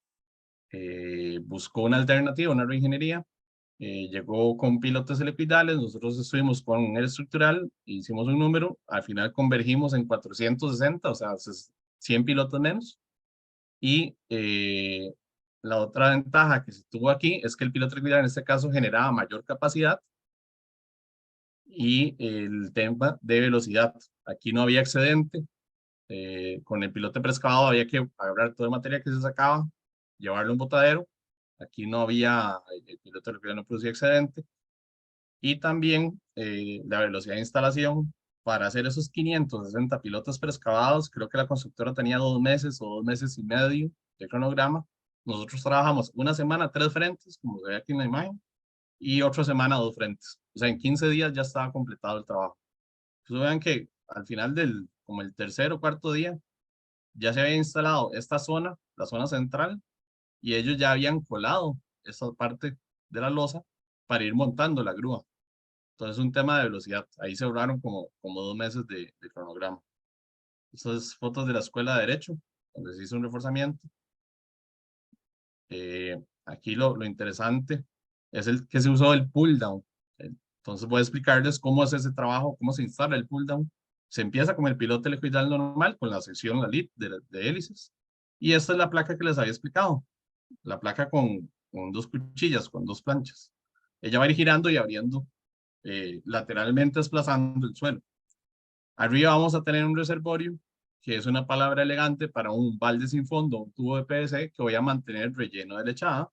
S2: buscó una alternativa, una reingeniería. Llegó con pilotes helicoidales, nosotros estuvimos con el estructural, hicimos un número, al final convergimos en 460, o sea, 100 pilotos menos. Y la otra ventaja que se tuvo aquí es que el piloto helicoidal en este caso generaba mayor capacidad y el tema de velocidad. Aquí no había excedente. Con el pilote preexcavado había que agarrar toda la materia que se sacaba, llevarlo a un botadero. Aquí no había, el piloto helicoidal no producía excedente. Y también la velocidad de instalación para hacer esos 560 pilotes preexcavados, creo que la constructora tenía 2 meses o 2 meses y medio de cronograma. Nosotros trabajamos una semana 3 frentes, como se ve aquí en la imagen, y otra semana 2 frentes. O sea, en 15 días ya estaba completado el trabajo. Entonces vean que al final como el tercer o cuarto día, ya se había instalado esta zona, la zona central, y ellos ya habían colado esa parte de la losa para ir montando la grúa. Entonces es un tema de velocidad. Ahí se ahorraron como 2 meses de cronograma. Estas fotos de la escuela de Derecho, donde se hizo un reforzamiento. Aquí lo interesante es el que se usó el pull down. Entonces voy a explicarles cómo es ese trabajo, cómo se instala el pull down. Se empieza con el piloto helicoidal normal, con la sección, la lid de hélices. Y esta es la placa que les había explicado. La placa con 2 cuchillas, con 2 planchas. Ella va a ir girando y abriendo lateralmente, desplazando el suelo. Arriba vamos a tener un reservorio, que es una palabra elegante para un balde sin fondo, un tubo de PVC que voy a mantener relleno de lechada.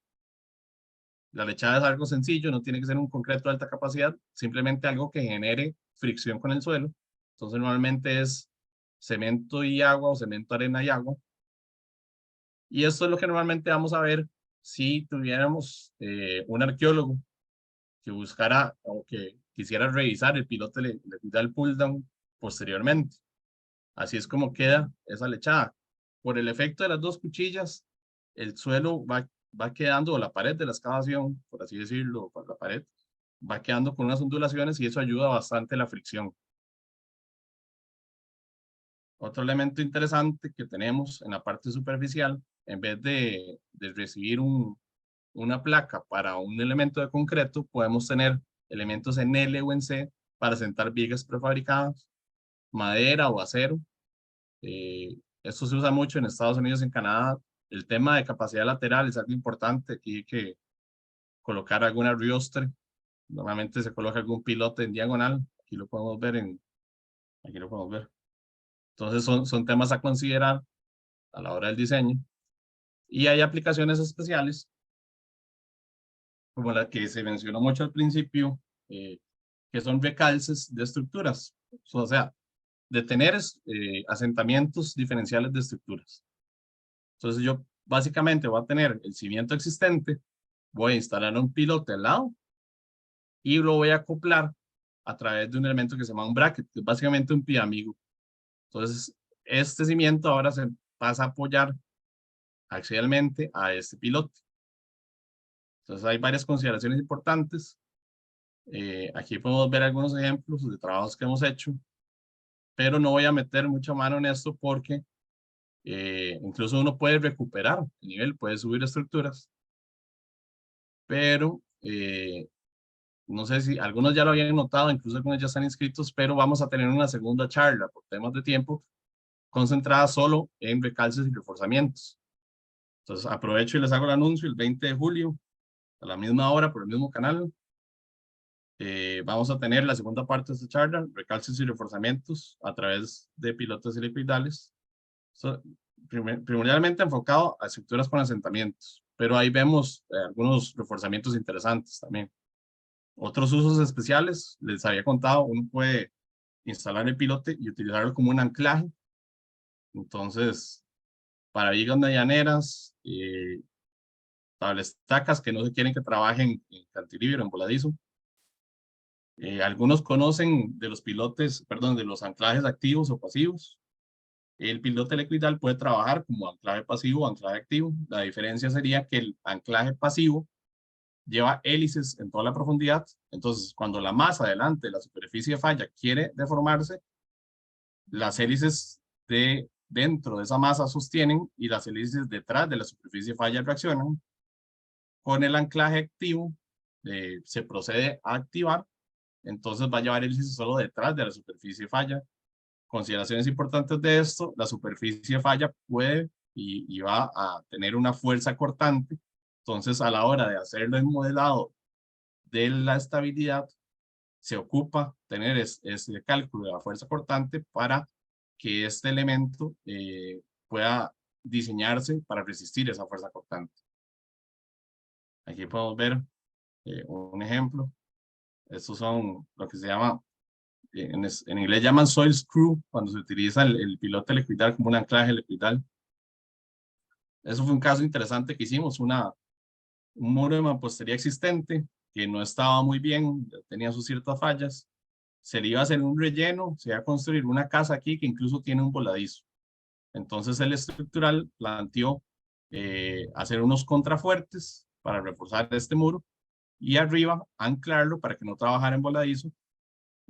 S2: La lechada es algo sencillo, no tiene que ser un concreto de alta capacidad, simplemente algo que genere fricción con el suelo. Entonces normalmente es cemento y agua o cemento, arena y agua. Y esto es lo que normalmente vamos a ver si tuviéramos un arqueólogo que buscara o que quisiera revisar el piloto le da el pull down posteriormente. Así es como queda esa lechada. Por el efecto de las 2 cuchillas, el suelo va quedando, o la pared de la excavación, por así decirlo, por la pared, va quedando con unas ondulaciones y eso ayuda bastante a la fricción. Otro elemento interesante que tenemos en la parte superficial, en vez de recibir una placa para un elemento de concreto, podemos tener elementos en L o en C para sentar vigas prefabricadas, madera o acero. Esto se usa mucho en Estados Unidos y en Canadá. El tema de capacidad lateral es algo importante. Aquí hay que colocar alguna riostre. Normalmente se coloca algún pilote en diagonal. Aquí lo podemos ver. Aquí lo podemos ver. Entonces son temas a considerar a la hora del diseño. Y hay aplicaciones especiales, como la que se mencionó mucho al principio, que son recalces de estructuras. O sea, de tener asentamientos diferenciales de estructuras. Entonces yo básicamente voy a tener el cimiento existente, voy a instalar un pilote al lado y lo voy a acoplar a través de un elemento que se llama un bracket, que es básicamente un pie amigo. Entonces este cimiento ahora se pasa a apoyar axialmente a este pilote. Entonces hay varias consideraciones importantes. Aquí podemos ver algunos ejemplos de trabajos que hemos hecho, pero no voy a meter mucha mano en esto porque incluso uno puede recuperar el nivel, puede subir estructuras, pero no sé si algunos ya lo habían notado, incluso algunos ya están inscritos, pero vamos a tener una segunda charla por temas de tiempo concentrada solo en recalces y reforzamientos. Entonces aprovecho y les hago el anuncio el 20 de julio a la misma hora por el mismo canal. Vamos a tener la segunda parte de esta charla, recalces y reforzamientos a través de pilotos helicoidales. Primordialmente enfocado a estructuras con asentamientos, pero ahí vemos algunos reforzamientos interesantes también. Otros usos especiales, les había contado, uno puede instalar el pilote y utilizarlo como un anclaje. Entonces, para vigas medianeras, tablestacas que no se quieren que trabajen en cantilever, en voladizo. Algunos conocen de los pilotes, perdón, de los anclajes activos o pasivos. El pilote helicoidal puede trabajar como anclaje pasivo o anclaje activo. La diferencia sería que el anclaje pasivo lleva hélices en toda la profundidad. Entonces, cuando la masa delante de la superficie de falla quiere deformarse, las hélices de dentro de esa masa sostienen y las hélices detrás de la superficie de falla reaccionan. Con el anclaje activo se procede a activar, entonces va a llevar hélices solo detrás de la superficie de falla. Consideraciones importantes de esto: la superficie de falla puede y va a tener una fuerza cortante. Entonces, a la hora de hacerlo en modelado de la estabilidad, se ocupa tener ese cálculo de la fuerza cortante para que este elemento pueda diseñarse para resistir esa fuerza cortante. Aquí podemos ver un ejemplo. Estos son lo que se llama en inglés llaman soil screw, cuando se utiliza el pilote helicoidal como un anclaje helicoidal. Eso fue un caso interesante que hicimos, un muro de mampostería existente que no estaba muy bien, tenía sus ciertas fallas. Se le iba a hacer un relleno, se iba a construir una casa aquí que incluso tiene un voladizo. Entonces el estructural planteó hacer unos contrafuertes para reforzar este muro y arriba anclarlo para que no trabajara en voladizo.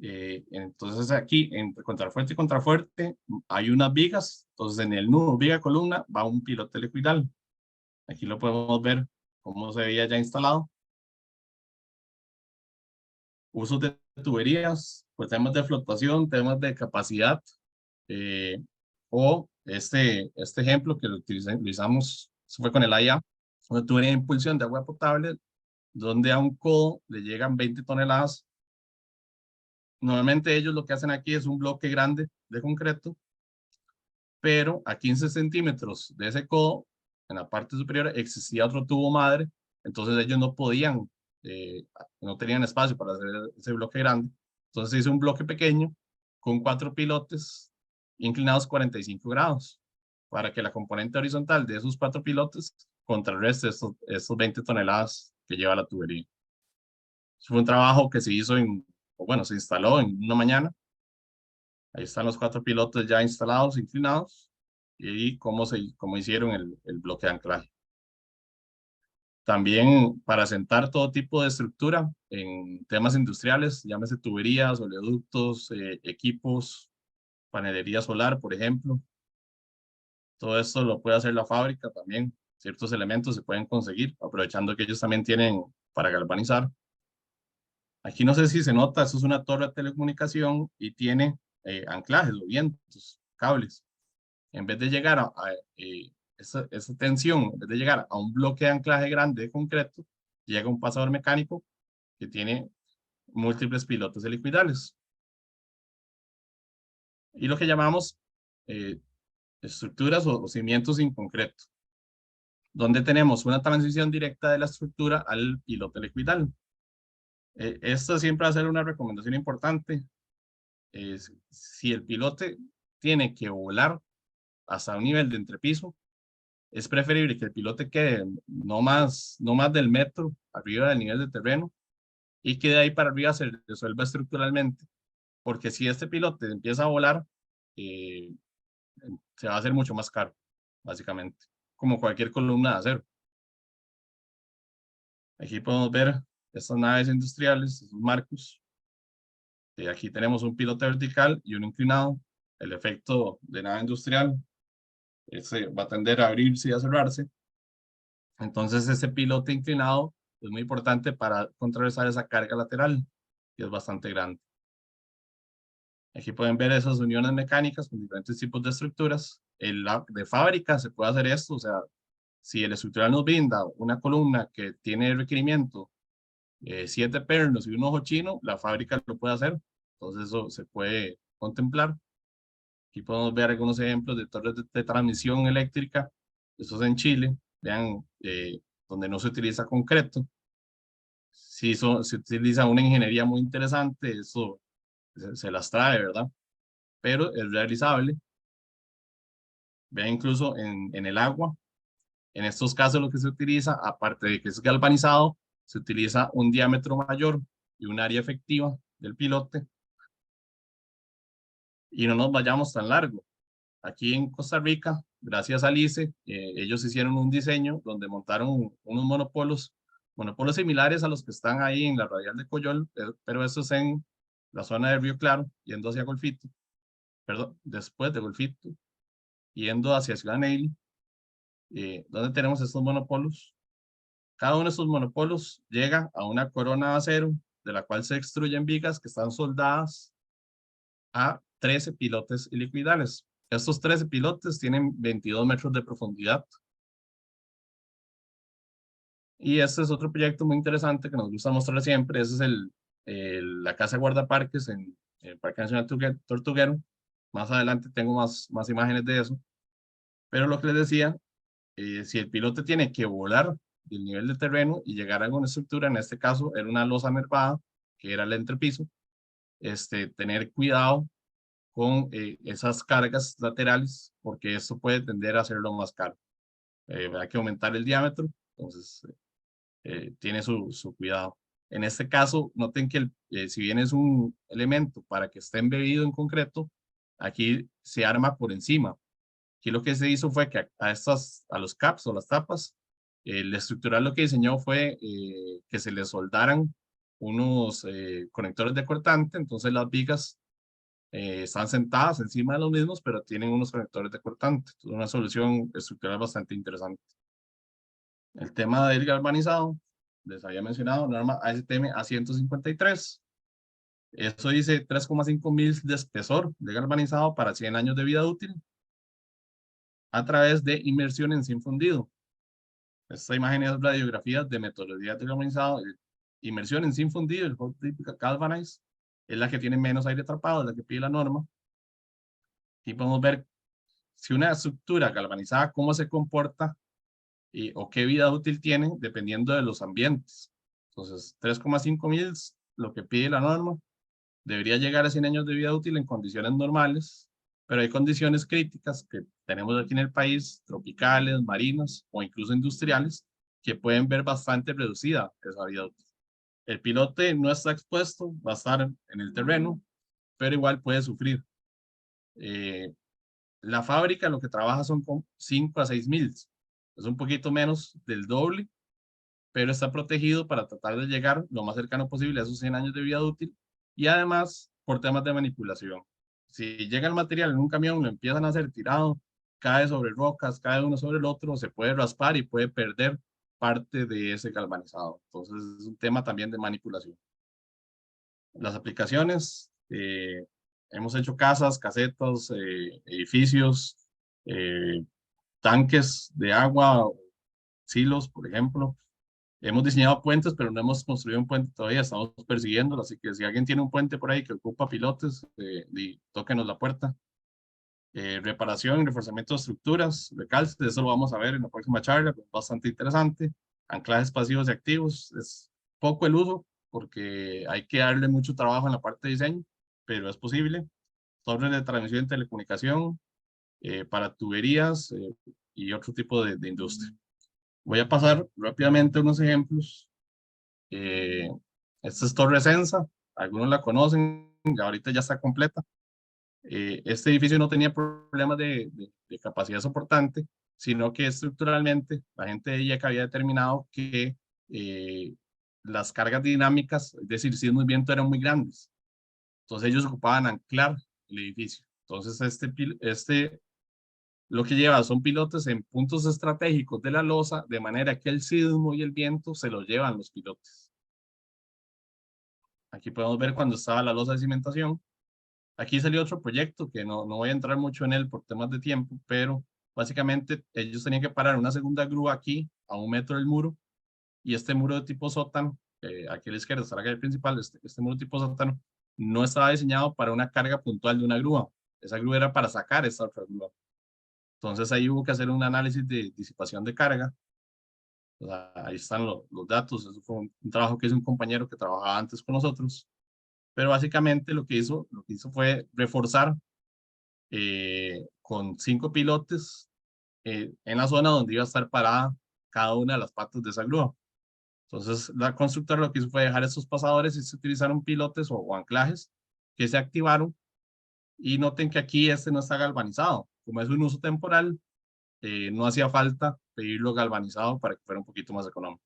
S2: Entonces aquí entre contrafuerte y contrafuerte hay unas vigas, entonces en el nudo viga columna va un pilote helicoidal. Aquí lo podemos ver cómo se veía ya instalado. Usos de tuberías, pues temas de flotación, temas de capacidad, o este ejemplo que lo utilizamos, eso fue con el AIA, una tubería de impulsión de agua potable, donde a un codo le llegan 20 toneladas. Normalmente ellos lo que hacen aquí es un bloque grande de concreto, pero a 15 centímetros de ese codo, en la parte superior, existía otro tubo madre, entonces ellos no podían, no tenían espacio para hacer ese bloque grande. Entonces se hizo un bloque pequeño con 4 pilotes inclinados 45 grados para que la componente horizontal de esos 4 pilotes contrarreste estos 20 toneladas que lleva la tubería. Fue un trabajo que se hizo o bueno, se instaló en una mañana. Ahí están los 4 pilotos ya instalados, inclinados, y cómo hicieron el bloque de anclaje. También para sentar todo tipo de estructura en temas industriales, llámese tuberías, oleoductos, equipos, panelería solar, por ejemplo. Todo esto lo puede hacer la fábrica también. Ciertos elementos se pueden conseguir, aprovechando que ellos también tienen para galvanizar. Aquí no sé si se nota, esto es una torre de telecomunicación y tiene anclajes o vientos, cables. En vez de llegar esa tensión, en vez de llegar a un bloque de anclaje grande de concreto, llega un pasador mecánico que tiene múltiples pilotes helicoidales. Y lo que llamamos eh, estructuras o cimientos sin concreto, donde tenemos una transición directa de la estructura al pilote helicoidal. Esto siempre va a ser una recomendación importante. Si el pilote tiene que volar hasta un nivel de entrepiso, es preferible que el pilote quede no más del metro arriba del nivel de terreno y que de ahí para arriba se resuelva estructuralmente, porque si este pilote empieza a volar, eh, se va a hacer mucho más caro, básicamente, como cualquier columna de acero. Aquí podemos ver estas naves industriales, estos marcos. Aquí tenemos un pilote vertical y uno inclinado. El efecto de nave industrial va a tender a abrirse y a cerrarse. Entonces, ese pilote inclinado es muy importante para contrarrestar esa carga lateral, que es bastante grande. Aquí pueden ver esas uniones mecánicas con diferentes tipos de estructuras. De fábrica se puede hacer esto, o sea, si el estructural nos brinda una columna que tiene requerimiento 7 pernos y un ojo chino, la fábrica lo puede hacer. Entonces, eso se puede contemplar. Aquí podemos ver algunos ejemplos de torres de transmisión eléctrica. Esto es en Chile. Vean, donde no se utiliza concreto. Si se utiliza una ingeniería muy interesante, eso se las trae, ¿verdad? Pero es realizable. Vean incluso en el agua. En estos casos lo que se utiliza, aparte de que es galvanizado, se utiliza un diámetro mayor y un área efectiva del pilote. Y no nos vayamos tan largo. Aquí en Costa Rica, gracias a ICE, ellos hicieron un diseño donde montaron unos monopolos similares a los que están ahí en la radial de Coyol, pero eso es en la zona de Río Claro, yendo hacia Golfito, perdón, después de Golfito, yendo hacia Ciudad Neily, donde tenemos estos monopolos. Cada uno de estos monopolos llega a una corona de acero, de la cual se extruyen vigas que están soldadas a 13 pilotes helicoidales. Estos 13 pilotes tienen 22 metros de profundidad. Y este es otro proyecto muy interesante que nos gusta mostrar siempre. Ese es la Casa Guardaparques en el Parque Nacional Tortuguero. Más adelante tengo más imágenes de eso. Pero lo que les decía, si el piloto tiene que volar del nivel de terreno y llegar a alguna estructura, en este caso era una losa nervada, que era el entrepiso, tener cuidado con esas cargas laterales, porque esto puede tender a hacerlo más caro. Hay que aumentar el diámetro, entonces tiene su cuidado. En este caso, noten que si bien es un elemento para que esté embebido en concreto, aquí se arma por encima. Aquí lo que se hizo fue que a los caps o las tapas, el estructural lo que diseñó fue que se le soldaran unos conectores de cortante, entonces las vigas están sentadas encima de los mismos, pero tienen unos conectores de cortante. Es una solución estructural bastante interesante. El tema del galvanizado, les había mencionado, norma ASTM A153. Eso dice 3,5 mil de espesor de galvanizado para 100 años de vida útil a través de inmersión en zinc fundido. Esta imagen es radiografía de metodología de galvanizado. Inmersión en zinc fundido, el hot dip galvanize, es la que tiene menos aire atrapado, es la que pide la norma. Aquí podemos ver si una estructura galvanizada, cómo se comporta o qué vida útil tiene dependiendo de los ambientes. Entonces, 3,5 mil, lo que pide la norma, debería llegar a 100 años de vida útil en condiciones normales, pero hay condiciones críticas que tenemos aquí en el país, tropicales, marinas o incluso industriales, que pueden ver bastante reducida esa vida útil. El pilote no está expuesto, va a estar en el terreno, pero igual puede sufrir. La fábrica lo que trabaja son con 5 a 6 mil, es un poquito menos del doble, pero está protegido para tratar de llegar lo más cercano posible a esos 100 años de vida útil y además por temas de manipulación. Si llega el material en un camión, lo empiezan a hacer tirado, cae sobre rocas, cae uno sobre el otro, se puede raspar y puede perder parte de ese galvanizado. Entonces es un tema también de manipulación. Las aplicaciones, hemos hecho casas, casetas, edificios, tanques de agua, silos, por ejemplo. Hemos diseñado puentes, pero no hemos construido un puente todavía, estamos persiguiéndolo, así que si alguien tiene un puente por ahí que ocupa pilotes, tóquenos la puerta. Reparación y reforzamiento de estructuras, recalces, eso lo vamos a ver en la próxima charla, bastante interesante. Anclajes pasivos y activos, es poco el uso, porque hay que darle mucho trabajo en la parte de diseño, pero es posible. Torres de transmisión de telecomunicación, para tuberías y otro tipo de industria. Voy a pasar rápidamente unos ejemplos. Esta es Torre Sensa, algunos la conocen, ahorita ya está completa. Este edificio no tenía problemas de capacidad soportante, sino que estructuralmente la gente de IEC había determinado que las cargas dinámicas, es decir, sismos y viento eran muy grandes. Entonces ellos ocupaban anclar el edificio. Entonces lo que lleva son pilotes en puntos estratégicos de la losa, de manera que el sismo y el viento se los llevan los pilotes. Aquí podemos ver cuando estaba la losa de cimentación. Aquí salió otro proyecto que no voy a entrar mucho en él por temas de tiempo, pero básicamente ellos tenían que parar una segunda grúa aquí a 1 metro del muro, y este muro de tipo sótano, aquí a la izquierda está la calle principal, este muro tipo sótano no estaba diseñado para una carga puntual de una grúa. Esa grúa era para sacar esta otra grúa. Entonces ahí hubo que hacer un análisis de disipación de carga. O sea, ahí están los datos. Eso fue un trabajo que hizo un compañero que trabajaba antes con nosotros. Pero básicamente lo que hizo fue reforzar con 5 pilotes en la zona donde iba a estar parada cada una de las patas de esa grúa. Entonces la constructora lo que hizo fue dejar esos pasadores y se utilizaron pilotes o anclajes que se activaron. Y noten que aquí este no está galvanizado. Como es un uso temporal, no hacía falta pedirlo galvanizado para que fuera un poquito más económico.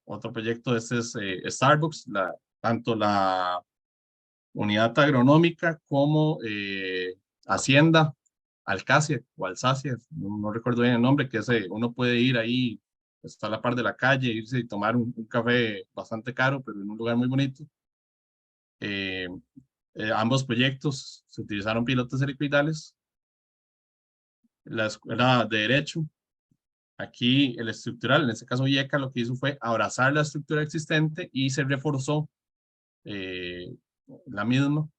S2: Otro proyecto, este es Starbucks, tanto la unidad agronómica como Hacienda, Alcacia o Alsacia, no recuerdo bien el nombre, que uno puede ir ahí, está a la par de la calle, irse y tomar un café bastante caro, pero en un lugar muy bonito. Ambos proyectos se utilizaron pilotes helicoidales. La escuela de Derecho, aquí el estructural, en este caso IECA, lo que hizo fue abrazar la estructura existente y se reforzó la misma.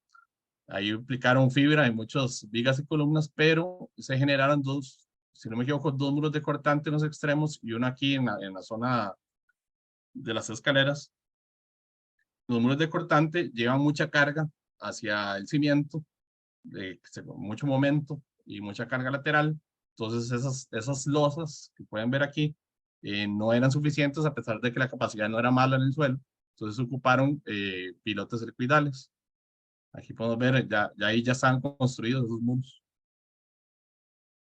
S2: Ahí aplicaron fibra en muchas vigas y columnas, pero se generaron dos, si no me equivoco, 2 muros de cortante en los extremos y uno aquí en la zona de las escaleras. Los muros de cortante llevan mucha carga hacia el cimiento, mucho momento y mucha carga lateral. Entonces esas losas que pueden ver aquí no eran suficientes a pesar de que la capacidad no era mala en el suelo. Entonces ocuparon pilotes circuitales. Aquí podemos ver, ya ahí ya están construidos esos muros.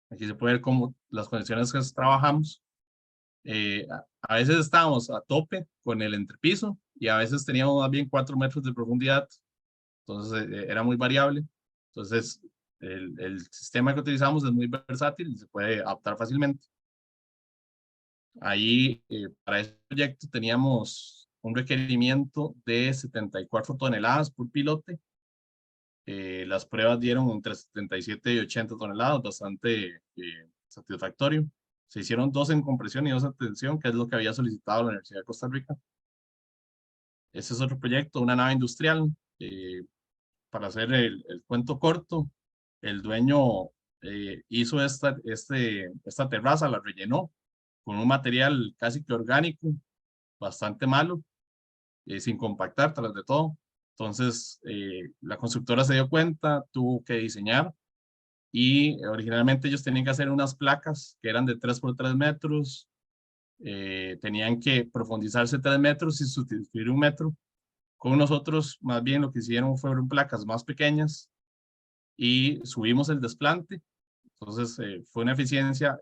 S2: Aquí se puede ver cómo las condiciones que trabajamos. A veces estábamos a tope con el entrepiso y a veces teníamos más bien 4 metros de profundidad. Entonces era muy variable. Entonces el sistema que utilizamos es muy versátil y se puede adaptar fácilmente. Ahí para este proyecto teníamos un requerimiento de 74 toneladas por pilote. Las pruebas dieron entre 77 y 80 toneladas, bastante satisfactorio. Se hicieron 2 en compresión y 2 en tensión, que es lo que había solicitado la Universidad de Costa Rica. Este es otro proyecto, una nave industrial. Para hacer el cuento corto, el dueño hizo esta terraza, la rellenó con un material casi que orgánico, bastante malo, sin compactar tras de todo. Entonces, la constructora se dio cuenta, tuvo que diseñar y originalmente ellos tenían que hacer unas placas que eran de 3 por 3 metros, tenían que profundizarse 3 metros y sustituir 1 metro. Con nosotros, más bien lo que hicieron fueron placas más pequeñas y subimos el desplante. Entonces, fue una eficiencia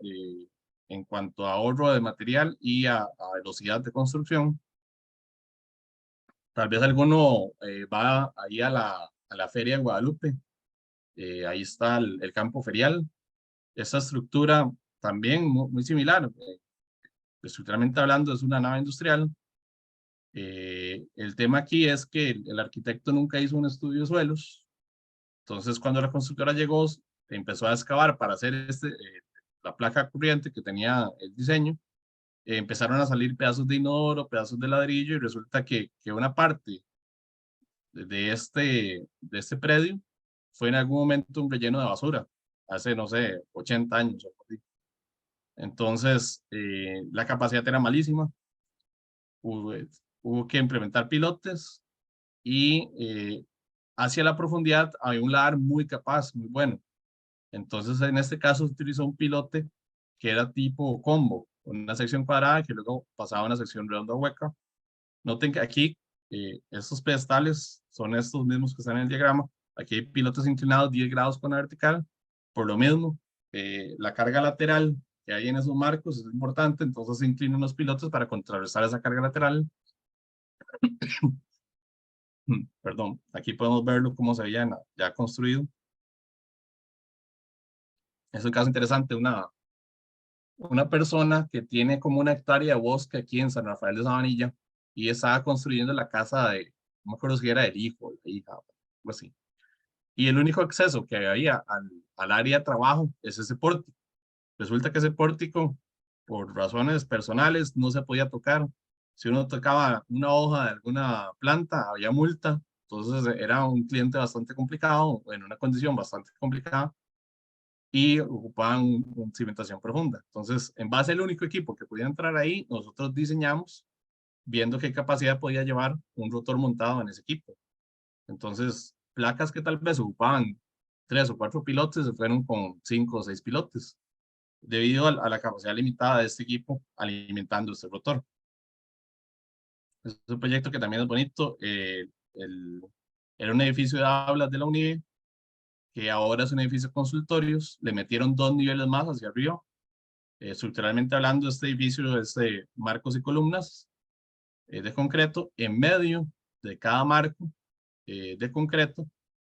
S2: en cuanto a ahorro de material y a velocidad de construcción. Tal vez alguno va ahí a la feria de Guadalupe. Ahí está el campo ferial. Esta estructura también muy similar. Estructuralmente hablando, es una nave industrial. El tema aquí es que el arquitecto nunca hizo un estudio de suelos. Entonces, cuando la constructora llegó, empezó a excavar para hacer la placa corriente que tenía el diseño. Empezaron a salir pedazos de inodoro, pedazos de ladrillo, y resulta que una parte de este predio fue en algún momento un relleno de basura, hace, no sé, 80 años. Entonces, la capacidad era malísima. Hubo que implementar pilotes y hacia la profundidad había un ladar muy capaz, muy bueno. Entonces, en este caso, se utilizó un pilote que era tipo combo, una sección cuadrada que luego pasaba a una sección redonda hueca. Noten que aquí estos pedestales son estos mismos que están en el diagrama. Aquí hay pilotes inclinados 10 grados con la vertical. Por lo mismo, la carga lateral que hay en esos marcos es importante, entonces se inclinan los pilotes para contrarrestar esa carga lateral. Perdón, aquí podemos verlo como se veía ya construido. Es un caso interesante, una persona que tiene como 1 hectárea de bosque aquí en San Rafael de Sabanilla y estaba construyendo la casa no me acuerdo si era el hijo, la hija, algo así. Y el único acceso que había al área de trabajo es ese pórtico. Resulta que ese pórtico, por razones personales, no se podía tocar. Si uno tocaba una hoja de alguna planta, había multa. Entonces era un cliente bastante complicado, en una condición bastante complicada y ocupaban una cimentación profunda. Entonces, en base al único equipo que podía entrar ahí, nosotros diseñamos viendo qué capacidad podía llevar un rotor montado en ese equipo. Entonces, placas que tal vez ocupaban 3 o 4 pilotes se fueron con 5 o 6 pilotes, debido a la capacidad limitada de este equipo alimentando este rotor. Es un proyecto que también es bonito. Era un edificio de aulas de la UNIBE, que ahora es un edificio de consultorios. Le metieron 2 niveles más hacia arriba. Estructuralmente hablando, este edificio es de marcos y columnas de concreto. En medio de cada marco de concreto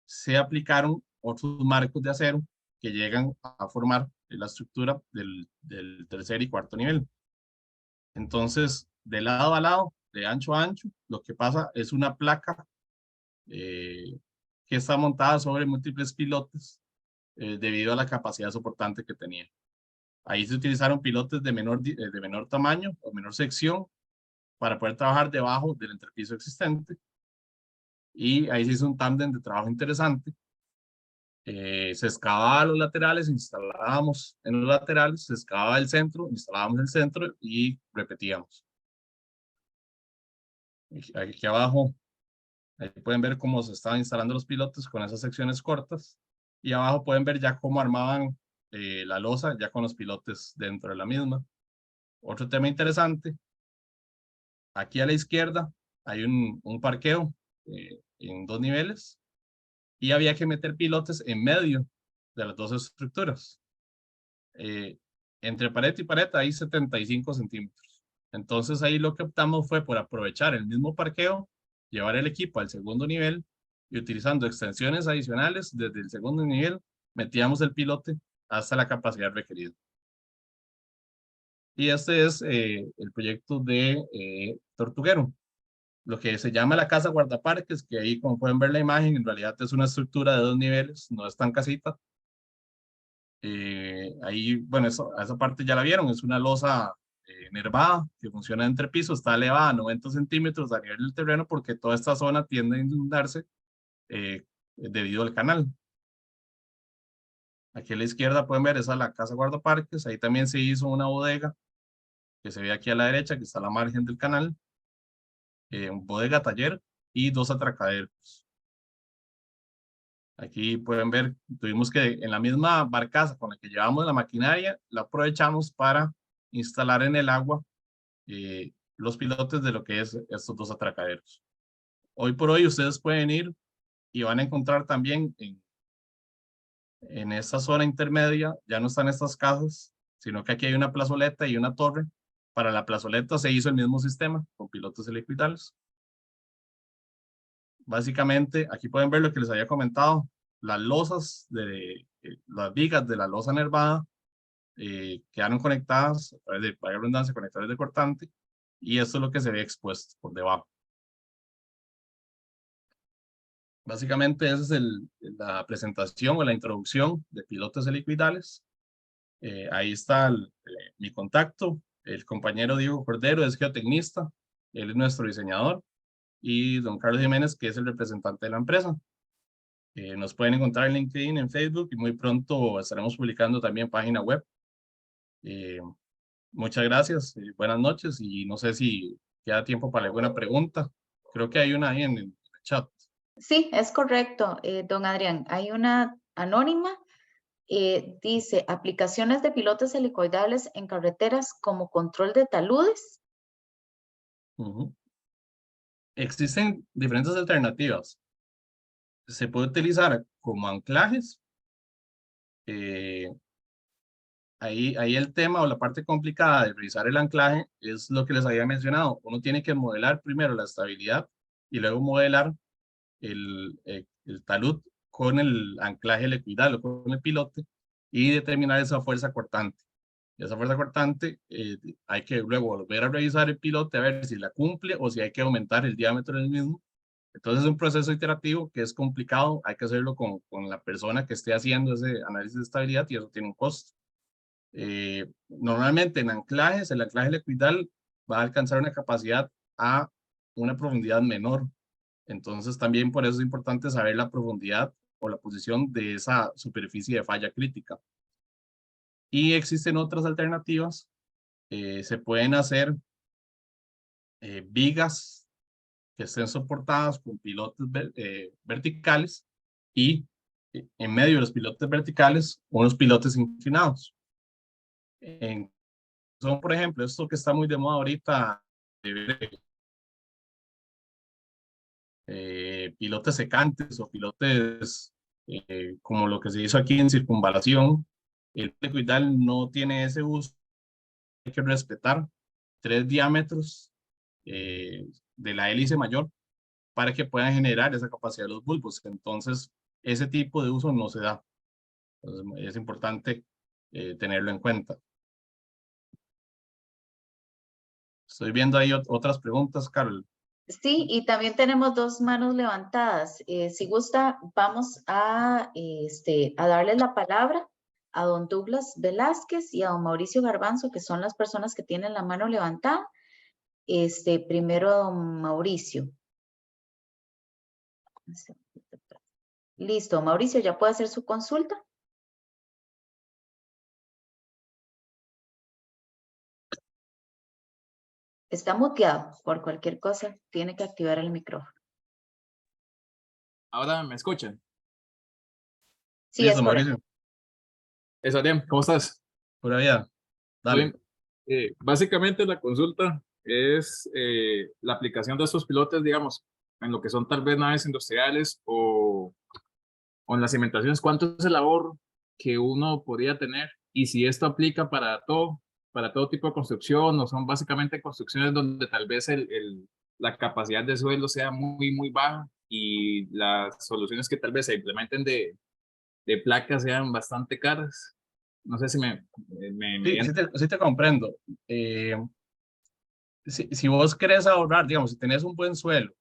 S2: se aplicaron otros marcos de acero que llegan a formar la estructura del tercer y cuarto nivel. Entonces, de lado a lado, de ancho a ancho, lo que pasa es una placa que está montada sobre múltiples pilotes debido a la capacidad soportante que tenía. Ahí se utilizaron pilotes de menor tamaño o menor sección para poder trabajar debajo del entrepiso existente. Y ahí se hizo un tándem de trabajo interesante. Se excavaba los laterales, instalábamos en los laterales, se excavaba el centro, instalábamos el centro y repetíamos. Aquí abajo Ahí pueden ver cómo se estaban instalando los pilotes con esas secciones cortas. Y abajo pueden ver ya cómo armaban la losa ya con los pilotes dentro de la misma. Otro tema interesante, aquí a la izquierda hay un parqueo en 2 niveles y había que meter pilotes en medio de las dos estructuras. Entre pared y pared hay 75 centímetros. Entonces ahí lo que optamos fue por aprovechar el mismo parqueo, llevar el equipo al segundo nivel y utilizando extensiones adicionales desde el segundo nivel, metíamos el pilote hasta la capacidad requerida. Y este es el proyecto de Tortuguero, lo que se llama la casa guardaparques, que ahí como pueden ver la imagen, en realidad es una estructura de 2 niveles, no es tan casita. Ahí, bueno, a esa parte ya la vieron, es una losa nervada que funciona entre pisos, está elevada a 90 centímetros a nivel del terreno porque toda esta zona tiende a inundarse debido al canal. Aquí a la izquierda pueden ver, esa es la casa guardaparques, ahí también se hizo una bodega que se ve aquí a la derecha, que está a la margen del canal, un bodega taller y 2 atracaderos. Aquí pueden ver, tuvimos que en la misma barcaza con la que llevamos la maquinaria, la aprovechamos para instalar en el agua los pilotes de lo que es estos 2 atracaderos. Hoy por hoy ustedes pueden ir y van a encontrar también en esta zona intermedia, ya no están estas casas, sino que aquí hay una plazoleta y una torre. Para la plazoleta se hizo el mismo sistema con pilotos helicoidales. Básicamente, aquí pueden ver lo que les había comentado, las losas las vigas de la losa nervada quedaron conectadas a través de, para redundancia, conectores de cortante, y esto es lo que se ve expuesto por debajo. Básicamente esa es la presentación o la introducción de pilotos helicoidales. Ahí está mi contacto. El compañero Diego Cordero es geotecnista, él es nuestro diseñador, y don Carlos Jiménez, que es el representante de la empresa. Nos pueden encontrar en LinkedIn, en Facebook, y muy pronto estaremos publicando también página web. Muchas gracias, buenas noches, y no sé si queda tiempo para alguna pregunta. Creo que hay una ahí en el chat.
S1: Sí, es correcto, don Adrián. Hay una anónima, dice, aplicaciones de pilotos helicoidales en carreteras como control de taludes.
S2: Existen diferentes alternativas. Se puede utilizar como anclajes. Ahí el tema o la parte complicada de realizar el anclaje es lo que les había mencionado. Uno tiene que modelar primero la estabilidad y luego modelar el talud con el anclaje helicoidal o con el pilote y determinar esa fuerza cortante. Esa fuerza cortante hay que luego volver a revisar el pilote a ver si la cumple o si hay que aumentar el diámetro del mismo. Entonces es un proceso iterativo que es complicado, hay que hacerlo con la persona que esté haciendo ese análisis de estabilidad y eso tiene un costo. Normalmente en anclajes, el anclaje helicoidal va a alcanzar una capacidad a una profundidad menor. Entonces también por eso es importante saber la profundidad o la posición de esa superficie de falla crítica. Y existen otras alternativas. Se pueden hacer vigas que estén soportadas con pilotes verticales y en medio de los pilotes verticales unos pilotes inclinados. Son, por ejemplo, esto que está muy de moda ahorita, pilotes secantes o pilotes como lo que se hizo aquí en circunvalación. El helicoidal no tiene ese uso, hay que respetar 3 diámetros de la hélice mayor para que puedan generar esa capacidad de los bulbos. Entonces, ese tipo de uso no se da. Entonces, es importante tenerlo en cuenta. Estoy viendo ahí otras preguntas, Carol.
S1: Sí, y también tenemos 2 manos levantadas. Si gusta, vamos a darle la palabra a don Douglas Velázquez y a don Mauricio Garbanzo, que son las personas que tienen la mano levantada. Primero don Mauricio. Listo, Mauricio, ¿ya puede hacer su consulta? Está muteado. Por cualquier cosa, tiene que activar el micrófono.
S3: ¿Ahora me escuchan?
S1: Sí,
S2: Listo,
S1: es correcto.
S2: Mauricio.
S3: Eso, Adrián, ¿cómo estás?
S2: Pura vida.
S3: ¿Todo
S2: Dale.
S3: bien? Básicamente la consulta es la aplicación de estos pilotes, digamos, en lo que son tal vez naves industriales o en las cimentaciones. ¿Cuánto es el ahorro que uno podría tener? Y si esto aplica para todo tipo de construcción, o son básicamente construcciones donde tal vez la capacidad de suelo sea muy, muy baja y las soluciones que tal vez se implementen de placas sean bastante caras. No sé si
S2: Sí, sí te comprendo. Si vos querés ahorrar, digamos, si tenés un buen suelo,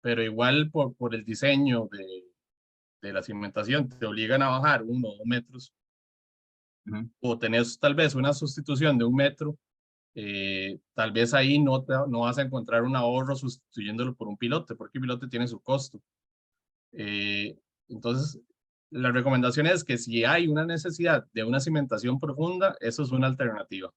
S2: pero igual por el diseño de la cimentación te obligan a bajar 1 o 2 metros,
S3: Ujú.
S2: o tenés tal vez una sustitución de 1 metro, tal vez ahí no vas a encontrar un ahorro sustituyéndolo por un pilote, porque el pilote tiene su costo. Eh, entonces, la recomendación es que si hay una necesidad de una cimentación profunda, eso es una alternativa.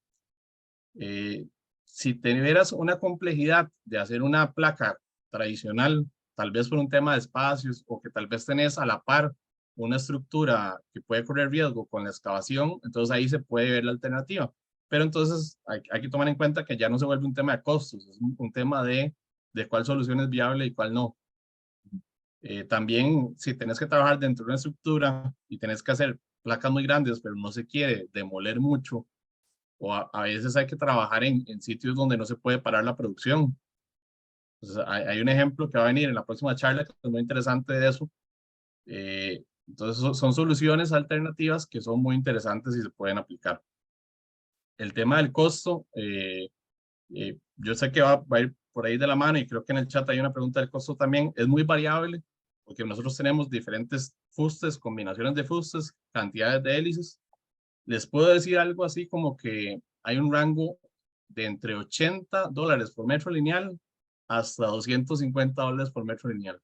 S2: Eh, si tuvieras una complejidad de hacer una placa tradicional, tal vez por un tema de espacios o que tal vez tenés a la par una estructura que puede correr riesgo con la excavación, entonces ahí se puede ver la alternativa. Pero entonces hay que tomar en cuenta que ya no se vuelve un tema de costos, es un tema de cuál solución es viable y cuál no. También si tenés que trabajar dentro de una estructura y tenés que hacer placas muy grandes, pero no se quiere demoler mucho, o a veces hay que trabajar en sitios donde no se puede parar la producción. Entonces, hay un ejemplo que va a venir en la próxima charla que es muy interesante de eso. Entonces, son soluciones alternativas que son muy interesantes y se pueden aplicar. El tema del costo, yo sé que va a ir por ahí de la mano y creo que en el chat hay una pregunta del costo también. Es muy variable porque nosotros tenemos diferentes fustes, combinaciones de fustes, cantidades de hélices. Les puedo decir algo así como que hay un rango de entre $80 por metro lineal hasta $250 por metro lineal.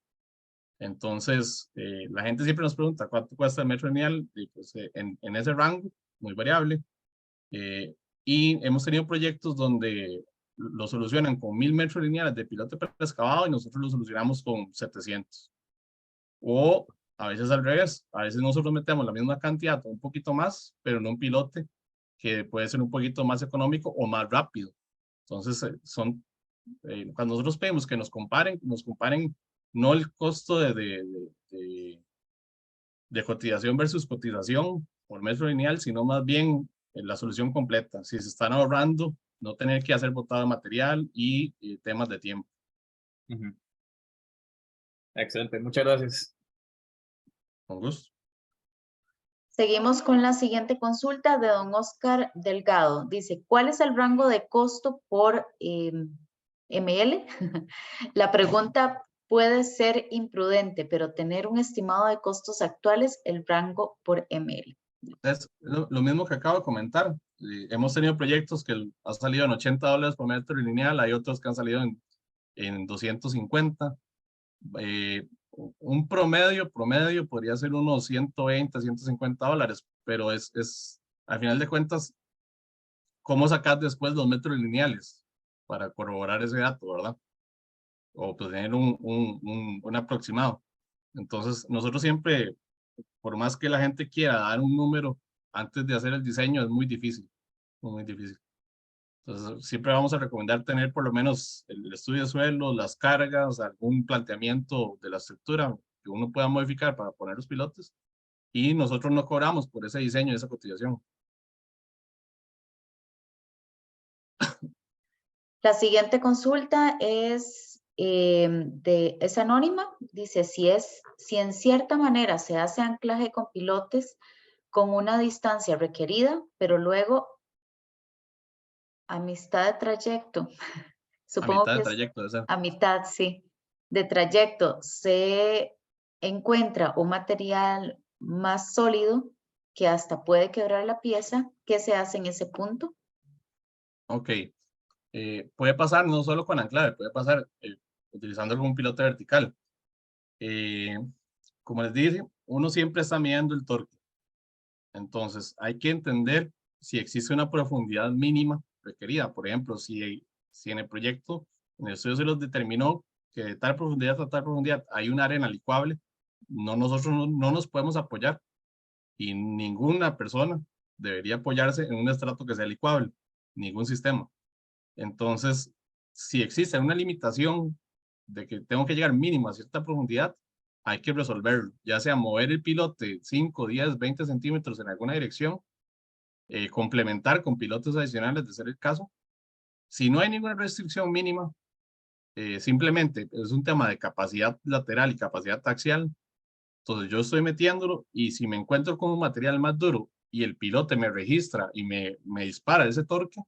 S2: Entonces, la gente siempre nos pregunta cuánto cuesta el metro lineal, y pues en ese rango, muy variable. Eh, y hemos tenido proyectos donde lo solucionan con 1000 metros lineales de pilote preexcavado y nosotros lo solucionamos con 700. O a veces al revés, a veces nosotros metemos la misma cantidad o un poquito más, pero en un pilote que puede ser un poquito más económico o más rápido. Entonces, cuando nosotros pedimos que nos comparen no el costo de cotización versus cotización por metro lineal, sino más bien la solución completa. Si se están ahorrando, no tener que hacer botado de material y temas de tiempo.
S3: Ujú. Excelente, muchas gracias.
S2: Con gusto.
S1: Seguimos con la siguiente consulta de don Oscar Delgado. Dice, ¿cuál es el rango de costo por ML? La pregunta puede ser imprudente, pero tener un estimado de costos actuales, el rango por ML.
S2: Es lo mismo que acabo de comentar. Hemos tenido proyectos que han salido en $80 por metro lineal, hay otros que han salido en 250. Un promedio podría ser unos $120, $150, pero al final de cuentas, ¿cómo sacas después los metros lineales para corroborar ese dato, verdad? O pues tener un aproximado. Entonces, nosotros siempre, por más que la gente quiera dar un número antes de hacer el diseño, es muy difícil, muy difícil. Entonces, siempre vamos a recomendar tener por lo menos el estudio de suelo, las cargas, algún planteamiento de la estructura que uno pueda modificar para poner los pilotes. Y nosotros no cobramos por ese diseño, esa cotización.
S1: La siguiente consulta es, es anónima. Dice, si en cierta manera se hace anclaje con pilotes con una distancia requerida, pero luego a mitad de trayecto,
S2: A
S1: supongo
S2: mitad
S1: que
S2: del
S1: es
S2: trayecto de ser.
S1: a mitad, sí, de trayecto, se encuentra un material más sólido que hasta puede quebrar la pieza. ¿Qué se hace en ese punto?
S2: Ok. Puede pasar no solo con anclaje, puede pasar utilizando algún pilote vertical. Eh, Como les dije, uno siempre está midiendo el torque. Entonces, hay que entender si existe una profundidad mínima requerida. Por ejemplo, si en el proyecto, en el estudio se los determinó que de tal profundidad a tal profundidad hay una arena licuable, nosotros no nos podemos apoyar y ninguna persona debería apoyarse en un estrato que sea licuable, ningún sistema. Entonces, si existe una limitación de que tengo que llegar mínimo a cierta profundidad, hay que resolverlo, ya sea mover el pilote 5, 10, 20 centímetros en alguna dirección, complementar con pilotes adicionales de ser el caso. Si no hay ninguna restricción mínima, simplemente es un tema de capacidad lateral y capacidad axial. Entonces yo estoy metiéndolo y si me encuentro con un material más duro y el pilote me registra y me dispara ese torque,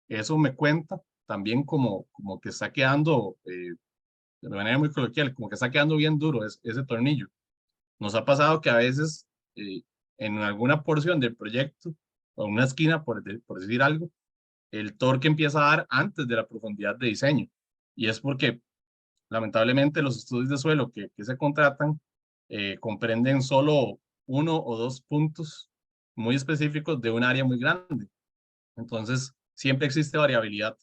S2: eso me cuenta también como que está quedando, de manera muy coloquial, como que está quedando bien duro ese tornillo. Nos ha pasado que a veces en alguna porción del proyecto o una esquina, por decir algo, el torque empieza a dar antes de la profundidad de diseño. Y es porque lamentablemente los estudios de suelo que se contratan comprenden solo 1 o 2 puntos muy específicos de un área muy grande. Entonces, siempre existe variabilidad.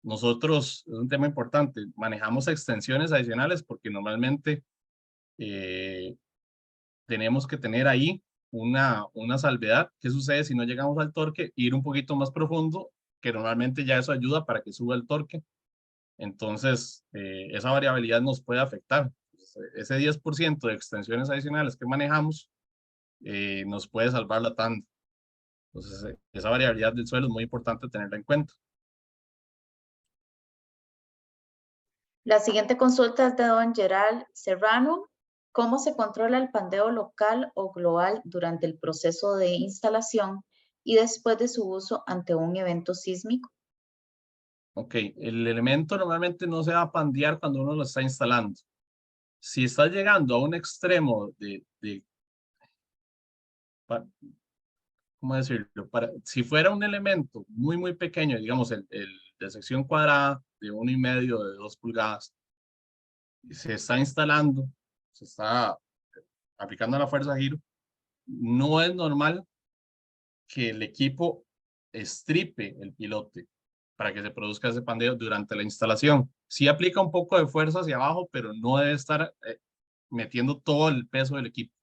S2: Nosotros, es un tema importante, manejamos extensiones adicionales porque normalmente eh, tenemos que tener ahí una salvedad. ¿Qué sucede si no llegamos al torque? Ir un poquito más profundo, que normalmente ya eso ayuda para que suba el torque. Entonces, esa variabilidad nos puede afectar. Ese 10% de extensiones adicionales que manejamos nos puede salvar la tanda. Entonces, esa variabilidad del suelo es muy importante tenerla en cuenta.
S1: La siguiente consulta es de don Gerald Serrano. ¿Cómo se controla el pandeo local o global durante el proceso de instalación y después de su uso ante un evento sísmico?
S2: Ok, el elemento normalmente no se va a pandear cuando uno lo está instalando. Si está llegando a un extremo ¿cómo decirlo? Si fuera un elemento muy pequeño, digamos el de sección cuadrada de 1,5, de 2 pulgadas, se está instalando, se está aplicando la fuerza de giro, no es normal que el equipo estripe el pilote para que se produzca ese pandeo durante la instalación. Sí aplica un poco de fuerza hacia abajo, pero no debe estar metiendo todo el peso del equipo.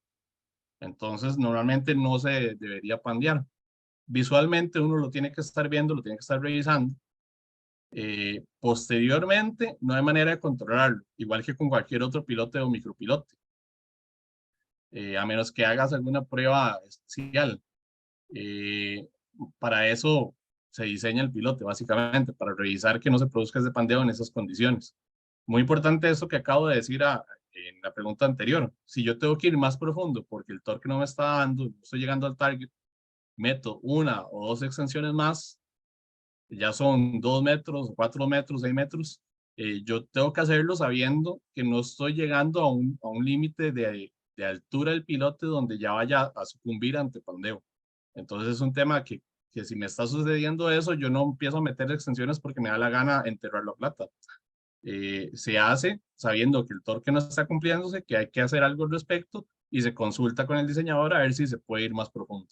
S2: Entonces, normalmente no se debería pandear. Visualmente uno lo tiene que estar viendo, lo tiene que estar revisando. Posteriormente, no hay manera de controlarlo, igual que con cualquier otro pilote o micropilote, a menos que hagas alguna prueba especial. Eh, para eso se diseña el pilote, básicamente, para revisar que no se produzca ese pandeo en esas condiciones. Muy importante eso que acabo de decir en la pregunta anterior. Si yo tengo que ir más profundo porque el torque no me está dando, no estoy llegando al target, meto 1 o 2 extensiones más, ya son 2 metros, 4 metros, 6 metros. Yo tengo que hacerlo sabiendo que no estoy llegando a un límite de altura del pilote donde ya vaya a sucumbir ante pandeo. Entonces es un tema que si me está sucediendo eso, yo no empiezo a meter extensiones porque me da la gana enterrar la plata. Se hace sabiendo que el torque no está cumpliéndose, que hay que hacer algo al respecto y se consulta con el diseñador a ver si se puede ir más profundo.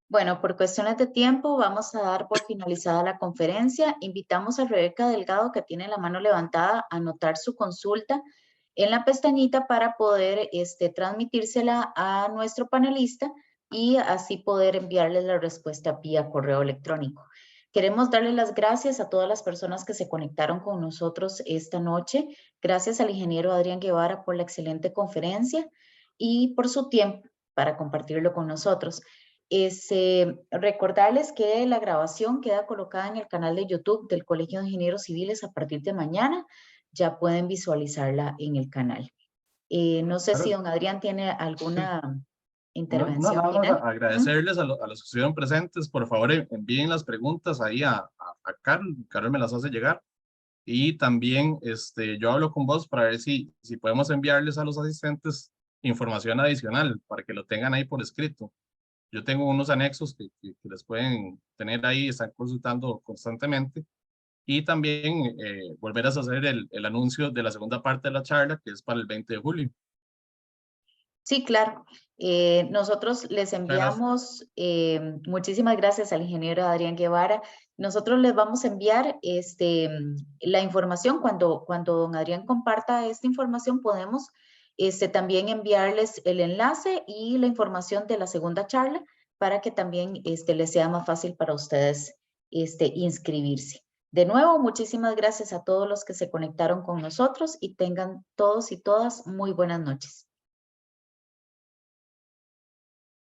S1: Bueno, por cuestiones de tiempo vamos a dar por finalizada la conferencia. Invitamos a Rebeca Delgado, que tiene la mano levantada, a anotar su consulta en la pestañita para poder transmitírsela a nuestro panelista y así poder enviarle la respuesta vía correo electrónico. Queremos darle las gracias a todas las personas que se conectaron con nosotros esta noche. Gracias al ingeniero Adrián Guevara por la excelente conferencia y por su tiempo para compartirlo con nosotros. Recordarles que la grabación queda colocada en el canal de YouTube del Colegio de Ingenieros Civiles a partir de mañana. Ya pueden visualizarla en el canal. No sé si don Adrián tiene alguna intervención
S2: Nada más
S1: final.
S2: agradecerles a los que estuvieron presentes. Por favor, envíen las preguntas ahí a Carlos. Carlos me las hace llegar. Y también yo hablo con vos para ver si podemos enviarles a los asistentes información adicional para que lo tengan ahí por escrito. Yo tengo unos anexos que les pueden tener ahí, están consultando constantemente. Y también volver a hacer el anuncio de la segunda parte de la charla, que es para el 20 de julio.
S1: Sí, claro. Nosotros les enviamos, muchísimas gracias al ingeniero Adrián Guevara. Nosotros les vamos a enviar la información. Cuando don Adrián comparta esta información, podemos también enviarles el enlace y la información de la segunda charla para que también les sea más fácil para ustedes inscribirse. De nuevo, muchísimas gracias a todos los que se conectaron con nosotros y tengan todos y todas muy buenas noches.